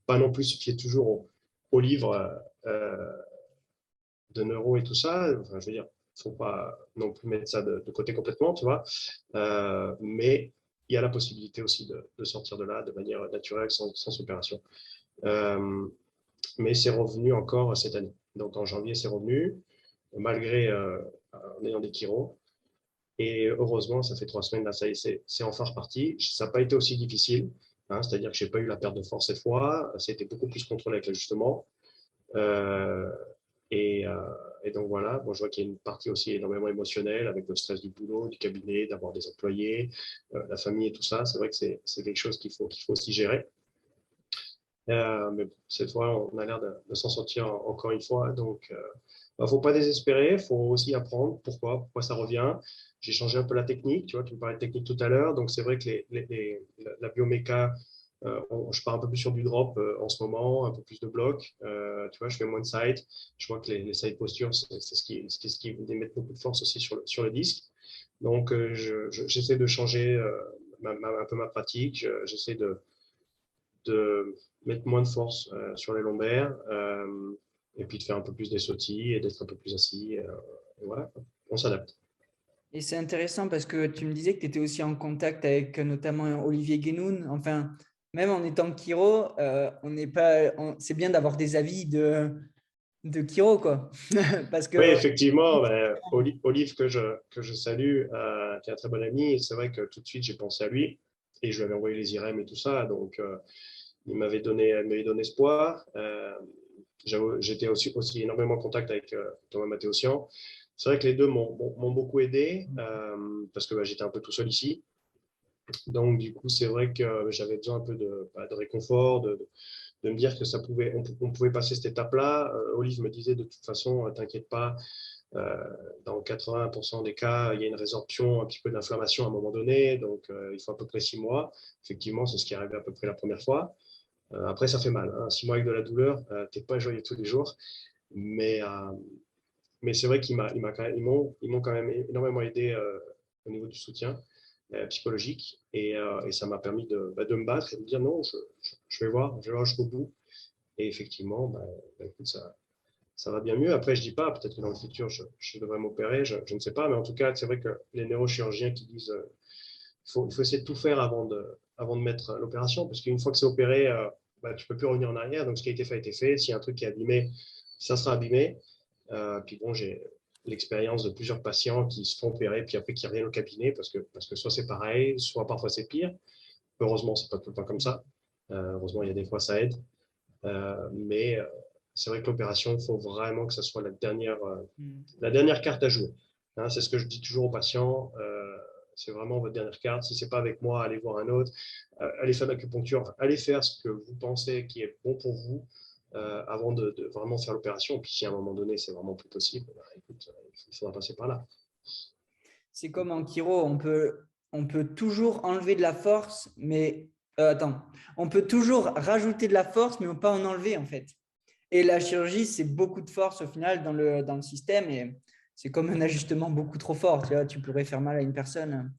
pas non plus se fier toujours au livre de neuro et tout ça. Enfin, je veux dire, il ne faut pas non plus mettre ça de côté complètement, tu vois. Mais il y a la possibilité aussi de sortir de là de manière naturelle, sans opération. Mais c'est revenu encore cette année. Donc en janvier, c'est revenu, malgré en ayant des chiros. Et heureusement, ça fait 3 semaines, là, ça y est, c'est enfin reparti. Ça n'a pas été aussi difficile, hein, c'est-à-dire que je n'ai pas eu la perte de force cette fois, c'était beaucoup plus contrôlé avec l'ajustement. Euh, et, euh, et, donc voilà, bon, je vois qu'il y a une partie aussi énormément émotionnelle avec le stress du boulot, du cabinet, d'avoir des employés, la famille et tout ça. C'est vrai que c'est quelque chose qu'il faut aussi gérer. Mais bon, cette fois, on a l'air de s'en sortir encore une fois. Donc, il ne faut pas désespérer, il faut aussi apprendre pourquoi ça revient. J'ai changé un peu la technique, tu vois, tu me parlais de technique tout à l'heure. Donc, c'est vrai que la bioméca, je pars un peu plus sur du drop en ce moment, un peu plus de bloc. Tu vois, je fais moins de side. Je vois que les side postures, c'est ce qui met beaucoup de force aussi sur le disque. Donc, j'essaie de changer un peu ma pratique. J'essaie de mettre moins de force sur les lombaires et puis de faire un peu plus des sautilles et d'être un peu plus assis. Et voilà, on s'adapte. Et c'est intéressant parce que tu me disais que tu étais aussi en contact avec notamment Olivier Guénoun. Enfin, même en étant chiro, on n'est pas, c'est bien d'avoir des avis de chiro, quoi. Parce Oui, que effectivement, ben, Olive que je salue, qui est un très bon ami, et c'est vrai que tout de suite j'ai pensé à lui et je lui avais envoyé les IRM et tout ça, donc il m'avait donné espoir. J'étais aussi énormément en contact avec Thomas Mathéosian. C'est vrai que les deux m'ont beaucoup aidé parce que j'étais un peu tout seul ici. Donc, du coup, c'est vrai que j'avais besoin un peu de réconfort, de me dire que on pouvait passer cette étape-là. Olive me disait de toute façon, t'inquiète pas, euh, dans 80% des cas, il y a une résorption, un petit peu d'inflammation à un moment donné, donc il faut à peu près 6 mois. Effectivement, c'est ce qui est arrivé à peu près la première fois. Après, ça fait mal, hein. 6 mois avec de la douleur, t'es pas joyeux tous les jours, mais, euh, mais c'est vrai ils m'ont quand même énormément aidé au niveau du soutien psychologique et ça m'a permis de me battre et de dire non, je vais voir jusqu'au bout. Et effectivement, écoute, ça va bien mieux. Après, je dis pas, peut-être que dans le futur, je devrais m'opérer, je ne sais pas, mais en tout cas, c'est vrai que les neurochirurgiens qui disent il faut essayer de tout faire avant de mettre l'opération, parce qu'une fois que c'est opéré, tu peux plus revenir en arrière. Donc, ce qui a été fait a été fait. S'il y a un truc qui est abîmé, ça sera abîmé. Puis bon, j'ai l'expérience de plusieurs patients qui se font opérer, puis après qui reviennent au cabinet, parce que soit c'est pareil, soit parfois c'est pire. Heureusement, c'est pas tout le temps comme ça. Heureusement, il y a des fois ça aide. Mais c'est vrai que l'opération, il faut vraiment que ça soit la dernière carte à jouer. Hein, c'est ce que je dis toujours aux patients. C'est vraiment votre dernière carte. Si c'est pas avec moi, allez voir un autre. Allez faire de l'acupuncture. Enfin, allez faire ce que vous pensez qui est bon pour vous avant de vraiment faire l'opération. Puis si à un moment donné, c'est vraiment plus possible, écoute, il faudra passer par là. c'est comme en chiro, on peut toujours enlever de la force, mais attends, on peut toujours rajouter de la force, mais on peut pas en enlever en fait. Et la chirurgie, c'est beaucoup de force au final dans le système et c'est comme un ajustement beaucoup trop fort. Tu vois, tu pourrais faire mal à une personne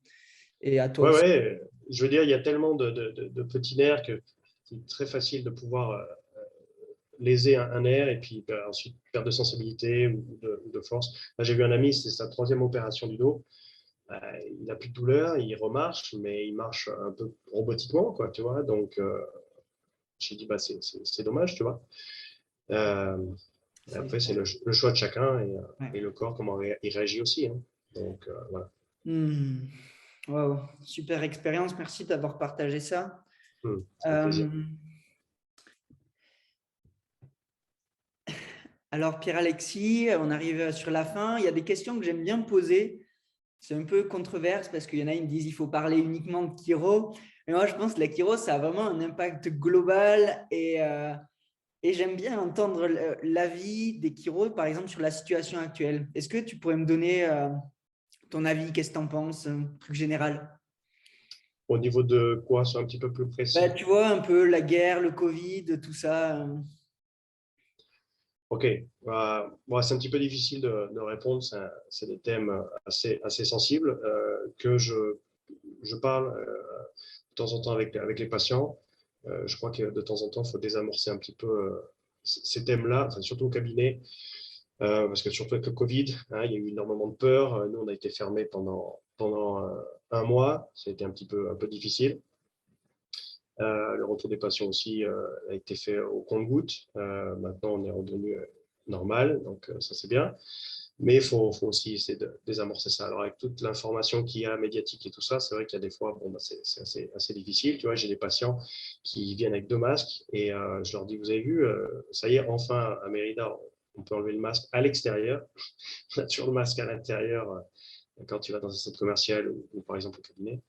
et à toi Ouais, aussi. ouais. Je veux dire, il y a tellement de petits nerfs que c'est très facile de pouvoir léser un nerf et puis ensuite perdre de sensibilité ou de force. Là, j'ai vu un ami, c'est sa troisième opération du dos. Il n'a plus de douleur, il remarche, mais il marche un peu robotiquement, quoi, tu vois. Donc, j'ai dit, c'est dommage, tu vois. Euh, et C'est après, c'est ça. le choix de chacun Ouais. et le corps, comment il réagit aussi, hein. Donc, voilà. Hmm. Wow. Super expérience. Merci d'avoir partagé ça. Avec plaisir. Euh, alors, Pierre-Alexis, on arrive sur la fin. Il y a des questions que j'aime bien poser. C'est un peu controverse parce qu'il y en a qui me disent qu'il faut parler uniquement de chiro. Mais moi, je pense que la chiro, ça a vraiment un impact global et j'aime bien entendre l'avis des chiros, par exemple, sur la situation actuelle. Est-ce que tu pourrais me donner ton avis? Qu'est-ce que tu en penses? Un truc général. Au niveau de quoi, c'est un petit peu plus Bah, précis. tu vois, un peu la guerre, le Covid, tout ça. Ok, bon, c'est un petit peu difficile de répondre. C'est des thèmes assez sensibles que je parle de temps en temps avec les patients. Je crois que de temps en temps, il faut désamorcer un petit peu ces thèmes-là, enfin, surtout au cabinet, parce que surtout avec le Covid, hein, il y a eu énormément de peur. Nous, on a été fermés pendant un mois. Ça a été un peu difficile. Le retour des patients aussi a été fait au compte-gouttes. Maintenant, on est revenu normal, donc ça c'est bien. Mais faut aussi essayer de désamorcer ça. Alors avec toute l'information qu'il y a médiatique et tout ça, c'est vrai qu'il y a des fois, bon, c'est assez difficile. Tu vois, j'ai des patients qui viennent avec 2 masques et je leur dis, vous avez vu, ça y est, enfin à Mérida, on peut enlever le masque à l'extérieur. On a toujours le masque à l'intérieur quand tu vas dans un centre commercial ou par exemple au cabinet.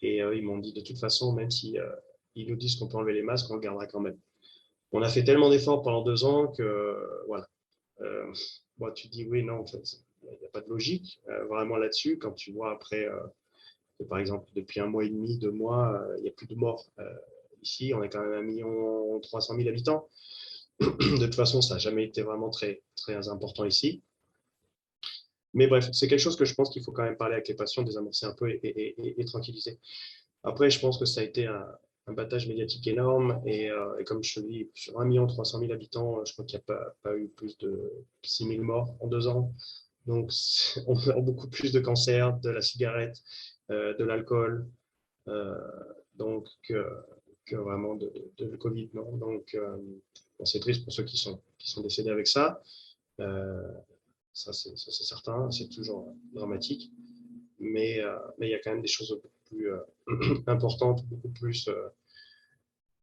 Et ils m'ont dit de toute façon, même si ils nous disent qu'on peut enlever les masques, on le gardera quand même. On a fait tellement d'efforts pendant 2 ans que voilà. Euh, bon, tu te dis oui, non, en fait, il n'y a pas de logique vraiment là-dessus. Quand tu vois après, que, par exemple, depuis un mois et demi, 2 mois, il n'y a plus de morts. Ici, on est quand même 1 300 000 habitants. De toute façon, ça n'a jamais été vraiment très important ici. Mais bref, c'est quelque chose que je pense qu'il faut quand même parler avec les patients, désamorcer un peu et tranquilliser. Après, je pense que ça a été un battage médiatique énorme et comme je te dis, sur 1 300 000 habitants, je crois qu'il n'y a pas eu plus de 6 000 morts en 2 ans. Donc, on meurt beaucoup plus de cancers, de la cigarette, de l'alcool, euh, donc que vraiment de Covid. Non. Donc, Bon, c'est triste pour ceux qui sont décédés avec ça. Ça, c'est certain, c'est toujours dramatique. Mais il y a quand même des choses beaucoup plus importantes, beaucoup plus.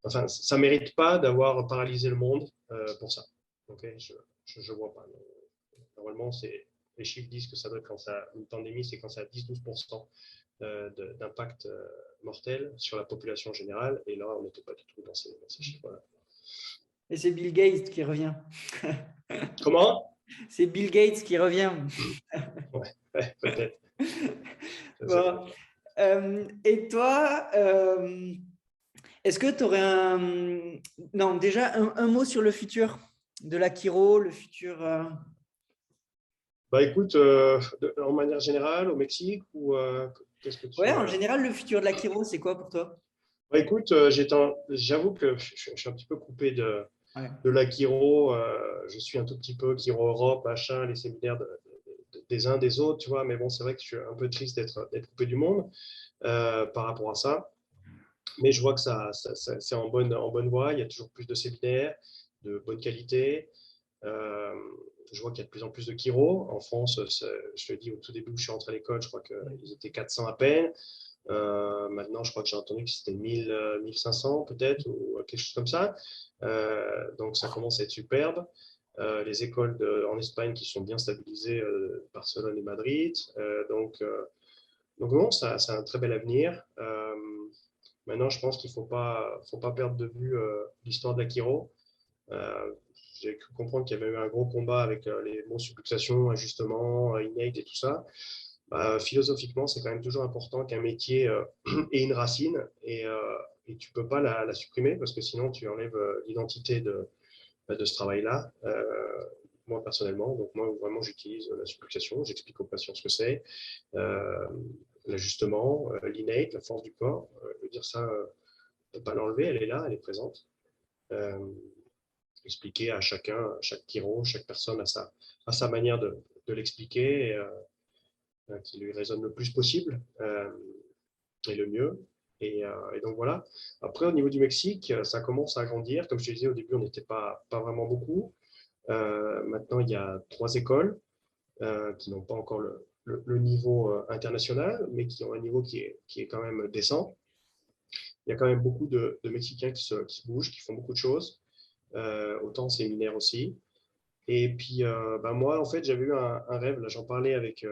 Enfin, ça ne mérite pas d'avoir paralysé le monde pour ça. Okay, je ne vois pas. Normalement, les chiffres disent que ça doit être une pandémie, c'est quand ça a 10-12% d'impact mortel sur la population générale. Et là, on n'était pas du tout dans ces chiffres-là. Et c'est Bill Gates qui revient. Comment? C'est Bill Gates qui revient. Ouais, peut-être. Bon. Et toi, est-ce que tu aurais Non, déjà, un mot sur le futur de la chiro, le futur… Bah écoute, en manière générale, au Mexique, ou qu'est-ce que Ouais, tu… en général, le futur de la chiro, c'est quoi pour toi? Bah écoute, j'avoue que je suis un petit peu coupé Ouais. de la chiro. Je suis un tout petit peu chiro Europe, machin, les séminaires des uns des autres, tu vois. Mais bon, c'est vrai que je suis un peu triste d'être coupé du monde par rapport à ça. Mais je vois que c'est en bonne voie. Il y a toujours plus de séminaires de bonne qualité. Je vois qu'il y a de plus en plus de chiro. En France, je te dis, au tout début où je suis rentré à l'école, je crois qu'ils étaient 400 à peine. Maintenant, je crois que j'ai entendu que c'était 1500 peut-être, ou quelque chose comme ça. Donc, ça commence à être superbe. Les écoles en Espagne qui sont bien stabilisées, Barcelone et Madrid. Donc non, ça a un très bel avenir. Maintenant, je pense qu'il ne faut pas perdre de vue l'histoire de l'Akiro. J'ai cru comprendre qu'il y avait eu un gros combat avec les mots subluxation, ajustement, innate et tout ça. Philosophiquement, c'est quand même toujours important qu'un métier ait une racine et tu ne peux pas la supprimer parce que sinon tu enlèves l'identité de ce travail-là. Moi, personnellement, donc moi, vraiment, j'utilise la subluxation, j'explique aux patients ce que c'est, l'ajustement, l'innate, la force du corps. Je veux dire ça, on ne peut pas l'enlever, elle est là, elle est présente. Expliquer à chacun, à chaque chiro, chaque personne à sa manière de l'expliquer qui lui résonne le plus possible et le mieux. Et donc voilà. Après, au niveau du Mexique, ça commence à grandir. Comme je te disais, au début, on n'était pas vraiment beaucoup. Maintenant, il y a 3 écoles qui n'ont pas encore le niveau international, mais qui ont un niveau qui est quand même décent. Il y a quand même beaucoup de Mexicains qui se bougent, qui font beaucoup de choses, autant séminaires aussi. Et puis, moi, en fait, j'avais eu un rêve. Là, j'en parlais avec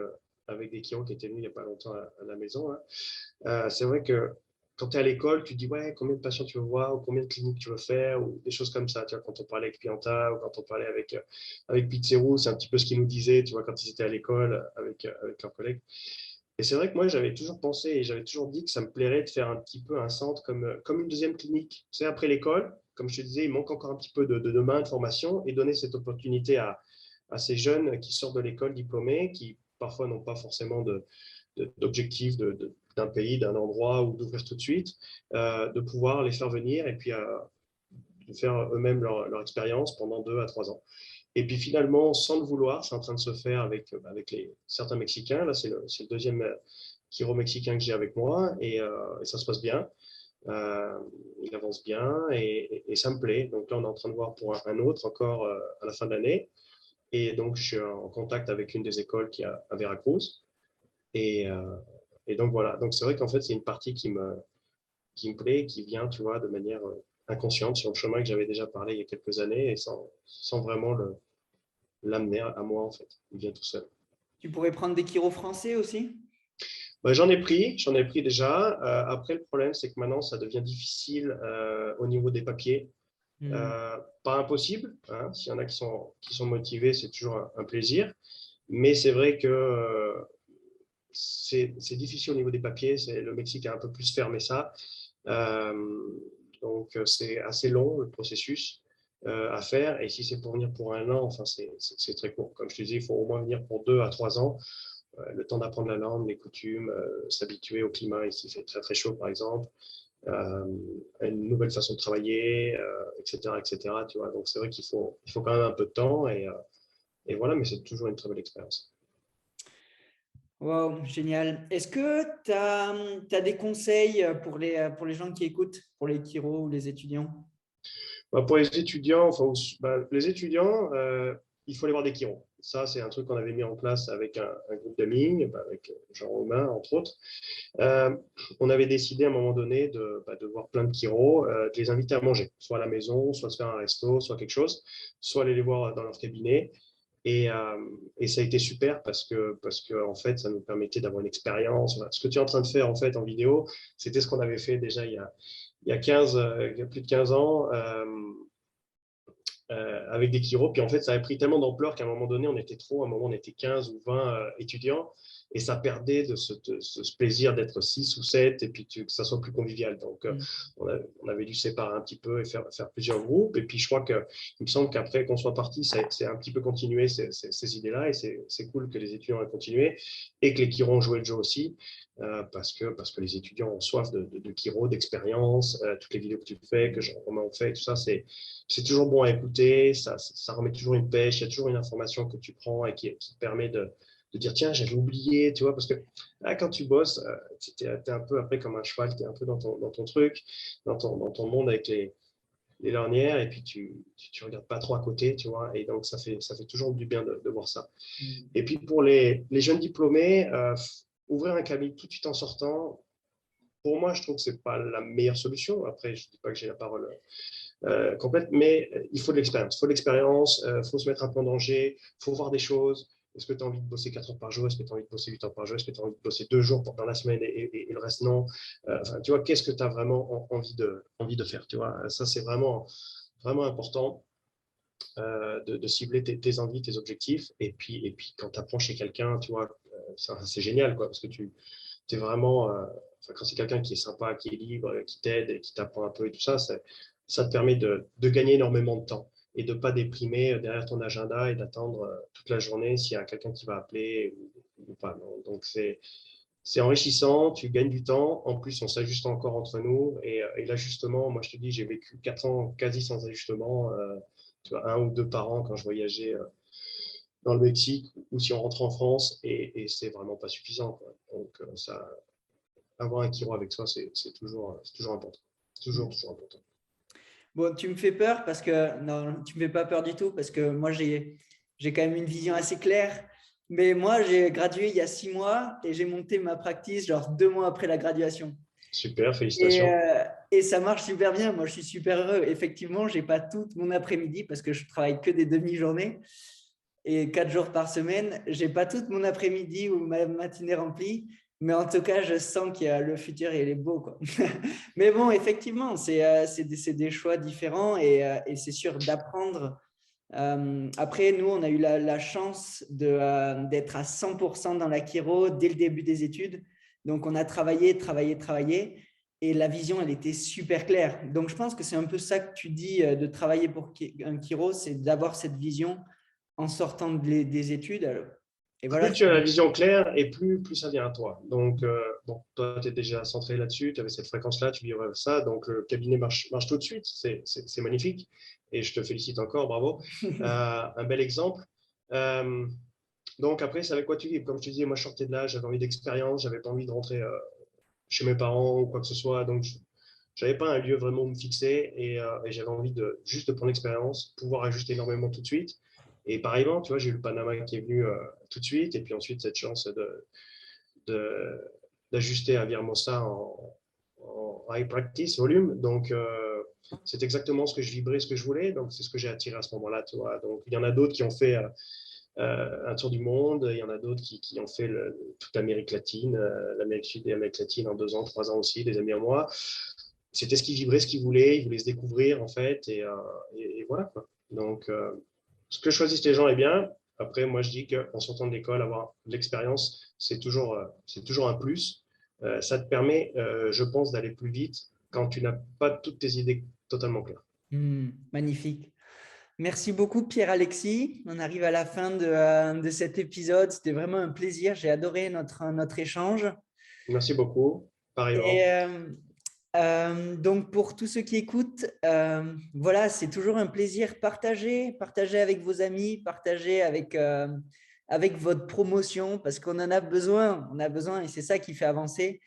des chiro qui étaient venus il n'y a pas longtemps à la maison. Hein. C'est vrai que quand tu es à l'école, tu te dis, ouais, combien de patients tu veux voir, ou combien de cliniques tu veux faire, ou des choses comme ça. Tu vois, quand on parlait avec Pianta, ou quand on parlait avec Pizzerou, c'est un petit peu ce qu'ils nous disaient, tu vois, quand ils étaient à l'école avec leurs collègues. Et c'est vrai que moi, j'avais toujours pensé et j'avais toujours dit que ça me plairait de faire un petit peu un centre comme une deuxième clinique. Tu sais, après l'école, comme je te disais, il manque encore un petit peu de main, de formation, et donner cette opportunité à ces jeunes qui sortent de l'école diplômés, qui parfois n'ont pas forcément d'objectif d'un pays, d'un endroit ou d'ouvrir tout de suite, de pouvoir les faire venir et puis de faire eux-mêmes leur expérience pendant 2 à 3 ans. Et puis finalement, sans le vouloir, c'est en train de se faire avec certains Mexicains. Là, c'est le deuxième chiro mexicain que j'ai avec moi et ça se passe bien. Il avance bien et ça me plaît. Donc là, on est en train de voir pour un autre encore à la fin de l'année. Et donc, je suis en contact avec une des écoles qui est à Veracruz. Et, donc, voilà. Donc, c'est vrai qu'en fait, c'est une partie qui me plaît, qui vient, tu vois, de manière inconsciente sur le chemin que j'avais déjà parlé il y a quelques années et sans vraiment l'amener à moi, en fait. Il vient tout seul. Tu pourrais prendre des chiros français aussi? J'en ai pris déjà. Après, le problème, c'est que maintenant, ça devient difficile au niveau des papiers. Pas impossible, hein. S'il y en a qui sont motivés, c'est toujours un plaisir. Mais c'est vrai que c'est difficile au niveau des papiers. Le Mexique a un peu plus fermé ça. Donc, c'est assez long le processus à faire. Et si c'est pour venir pour 1 an, enfin, c'est très court. Comme je te dis, il faut au moins venir pour 2 à 3 ans. Le temps d'apprendre la langue, les coutumes, s'habituer au climat. Ici, il fait très très chaud, par exemple. Une nouvelle façon de travailler, etc., etc. Tu vois. Donc, c'est vrai qu'il faut quand même un peu de temps. Et voilà, mais c'est toujours une très belle expérience. Wow, génial. Est-ce que tu as des conseils pour les gens qui écoutent, pour les chiros ou les étudiants? Bah, pour les étudiants, les étudiants, il faut aller voir des chiro. Ça, c'est un truc qu'on avait mis en place avec un groupe d'amis, avec Jean-Romain, entre autres. Euh, on avait décidé à un moment donné de voir plein de chiro, de les inviter à manger, soit à la maison, soit se faire un resto, soit quelque chose, soit aller les voir dans leur cabinet. Et ça a été super parce que en fait, ça nous permettait d'avoir une expérience. Voilà. Ce que tu es en train de faire en fait en vidéo, c'était ce qu'on avait fait déjà il y a plus de 15 ans. Avec des chiros. Puis en fait, ça a pris tellement d'ampleur qu'à un moment donné, on était trop. À un moment, on était 15 ou 20 étudiants et ça perdait ce plaisir d'être 6 ou 7 et puis que ça soit plus convivial. Donc, on avait dû séparer un petit peu et faire plusieurs groupes. Et puis, je crois qu'il me semble qu'après qu'on soit parti, c'est un petit peu continué ces idées-là et c'est cool que les étudiants aient continué et que les chiros ont joué le jeu aussi. Parce que les étudiants ont soif de chiro, d'expérience, toutes les vidéos que tu fais, que Jean-Romain fait, tout ça, c'est toujours bon à écouter, ça remet toujours une pêche, il y a toujours une information que tu prends et qui te permet de dire tiens, j'avais oublié, tu vois, parce que là, quand tu bosses, tu es un peu après comme un cheval, tu es un peu dans ton truc, dans ton monde avec les lorgnières, et puis tu regardes pas trop à côté, tu vois, et donc ça fait toujours du bien de voir ça. Et puis pour les jeunes diplômés, ouvrir un cabinet tout de suite en sortant, pour moi, je trouve que c'est pas la meilleure solution. Après, je dis pas que j'ai la parole complète, mais il faut de l'expérience. Il faut de l'expérience, faut se mettre un peu en danger, il faut voir des choses. Est-ce que tu as envie de bosser 4 heures par jour? Est-ce que tu as envie de bosser 8 heures par jour? Est-ce que tu as envie de bosser 2 jours dans la semaine et le reste non? Tu vois, qu'est-ce que tu as vraiment envie de faire? Tu vois, ça, c'est vraiment important de cibler tes envies, tes objectifs. Et puis quand tu apprends chez quelqu'un, tu vois, c'est génial, quoi, parce que tu es vraiment, quand c'est quelqu'un qui est sympa, qui est libre, qui t'aide et qui t'apprend un peu et tout ça, ça te permet de gagner énormément de temps et de ne pas déprimer derrière ton agenda et d'attendre toute la journée s'il y a quelqu'un qui va appeler ou pas. Non. Donc, c'est enrichissant, tu gagnes du temps. En plus, on s'ajuste encore entre nous. Et l'ajustement, moi, je te dis, j'ai vécu 4 ans quasi sans ajustement. Tu vois, un ou deux par an quand je voyageais dans le Mexique ou si on rentre en France. Et c'est vraiment pas suffisant, quoi. Donc, avoir un chiro avec soi, c'est toujours important. Toujours important. Bon, tu me fais peur parce que non, tu me fais pas peur du tout parce que moi j'ai quand même une vision assez claire. Mais moi j'ai gradué il y a 6 mois et j'ai monté ma practice genre 2 mois après la graduation. Super, Et, félicitations. euh, et ça marche super bien. Moi je suis super heureux. Effectivement, j'ai pas tout mon après-midi parce que je travaille que des demi-journées et 4 jours par semaine. J'ai pas toute mon après-midi ou ma matinée remplie. Mais en tout cas, je sens que le futur, il est beau, quoi. Mais bon, effectivement, c'est des choix différents et c'est sûr d'apprendre. Après, nous, on a eu la chance d'être à 100% dans la chiro dès le début des études. Donc, on a travaillé, travaillé, travaillé. Et la vision, elle était super claire. Donc, je pense que c'est un peu ça que tu dis de travailler pour un chiro, c'est d'avoir cette vision en sortant des études. Et voilà. Plus tu as la vision claire et plus ça vient à toi. Donc, bon, toi, tu es déjà centré là-dessus, tu avais cette fréquence-là, tu vivrais ça. Donc, le cabinet marche tout de suite. C'est magnifique. Et je te félicite encore, bravo. Un bel exemple. Euh, donc, après, c'est avec quoi tu vis. Comme je te disais, moi, je sortais de là, j'avais envie d'expérience, j'avais pas envie de rentrer chez mes parents ou quoi que ce soit. Donc, je n'avais pas un lieu vraiment où me fixer et j'avais envie juste de prendre l'expérience, pouvoir ajuster énormément tout de suite. Et pareillement, tu vois, j'ai eu le Panama qui est venu tout de suite, et puis ensuite cette chance de, d'ajuster à Vihermosa en high practice, volume. Donc, c'est exactement ce que je vibrais, ce que je voulais. Donc, c'est ce que j'ai attiré à ce moment-là, tu vois. Donc, il y en a d'autres qui ont fait un tour du monde, il y en a d'autres qui ont fait toute l'Amérique latine, l'Amérique sud et l'Amérique latine en 2 ans, 3 ans aussi, des amis à moi. C'était ce qu'ils vibraient, ce qu'ils voulaient, ils voulaient se découvrir en fait, et voilà, quoi. Donc, ce que choisissent les gens est bien. Après, moi, je dis qu'en sortant de l'école, avoir de l'expérience, c'est toujours un plus. Ça te permet, je pense, d'aller plus vite quand tu n'as pas toutes tes idées totalement claires. Magnifique. Merci beaucoup, Pierre-Alexis. On arrive à la fin de cet épisode. C'était vraiment un plaisir. J'ai adoré notre échange. Merci beaucoup. Et Pareillement. donc, pour tous ceux qui écoutent, voilà, c'est toujours un plaisir. Partagez avec vos amis, partagez avec votre promotion parce qu'on en a besoin. On a besoin et c'est ça qui fait avancer.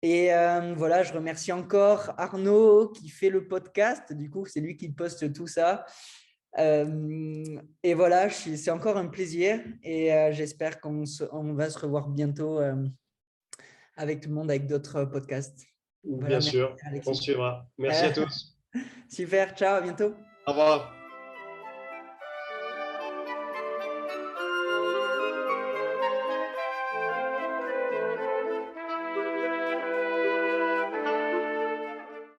Et voilà, je remercie encore Arnaud qui fait le podcast. Du coup, c'est lui qui poste tout ça. Et voilà, c'est encore un plaisir. Et j'espère on va se revoir bientôt avec tout le monde, avec d'autres podcasts. Voilà, Bien merci sûr, on Alexis. suivra. Merci à tous. Super, ciao, à bientôt. Au revoir.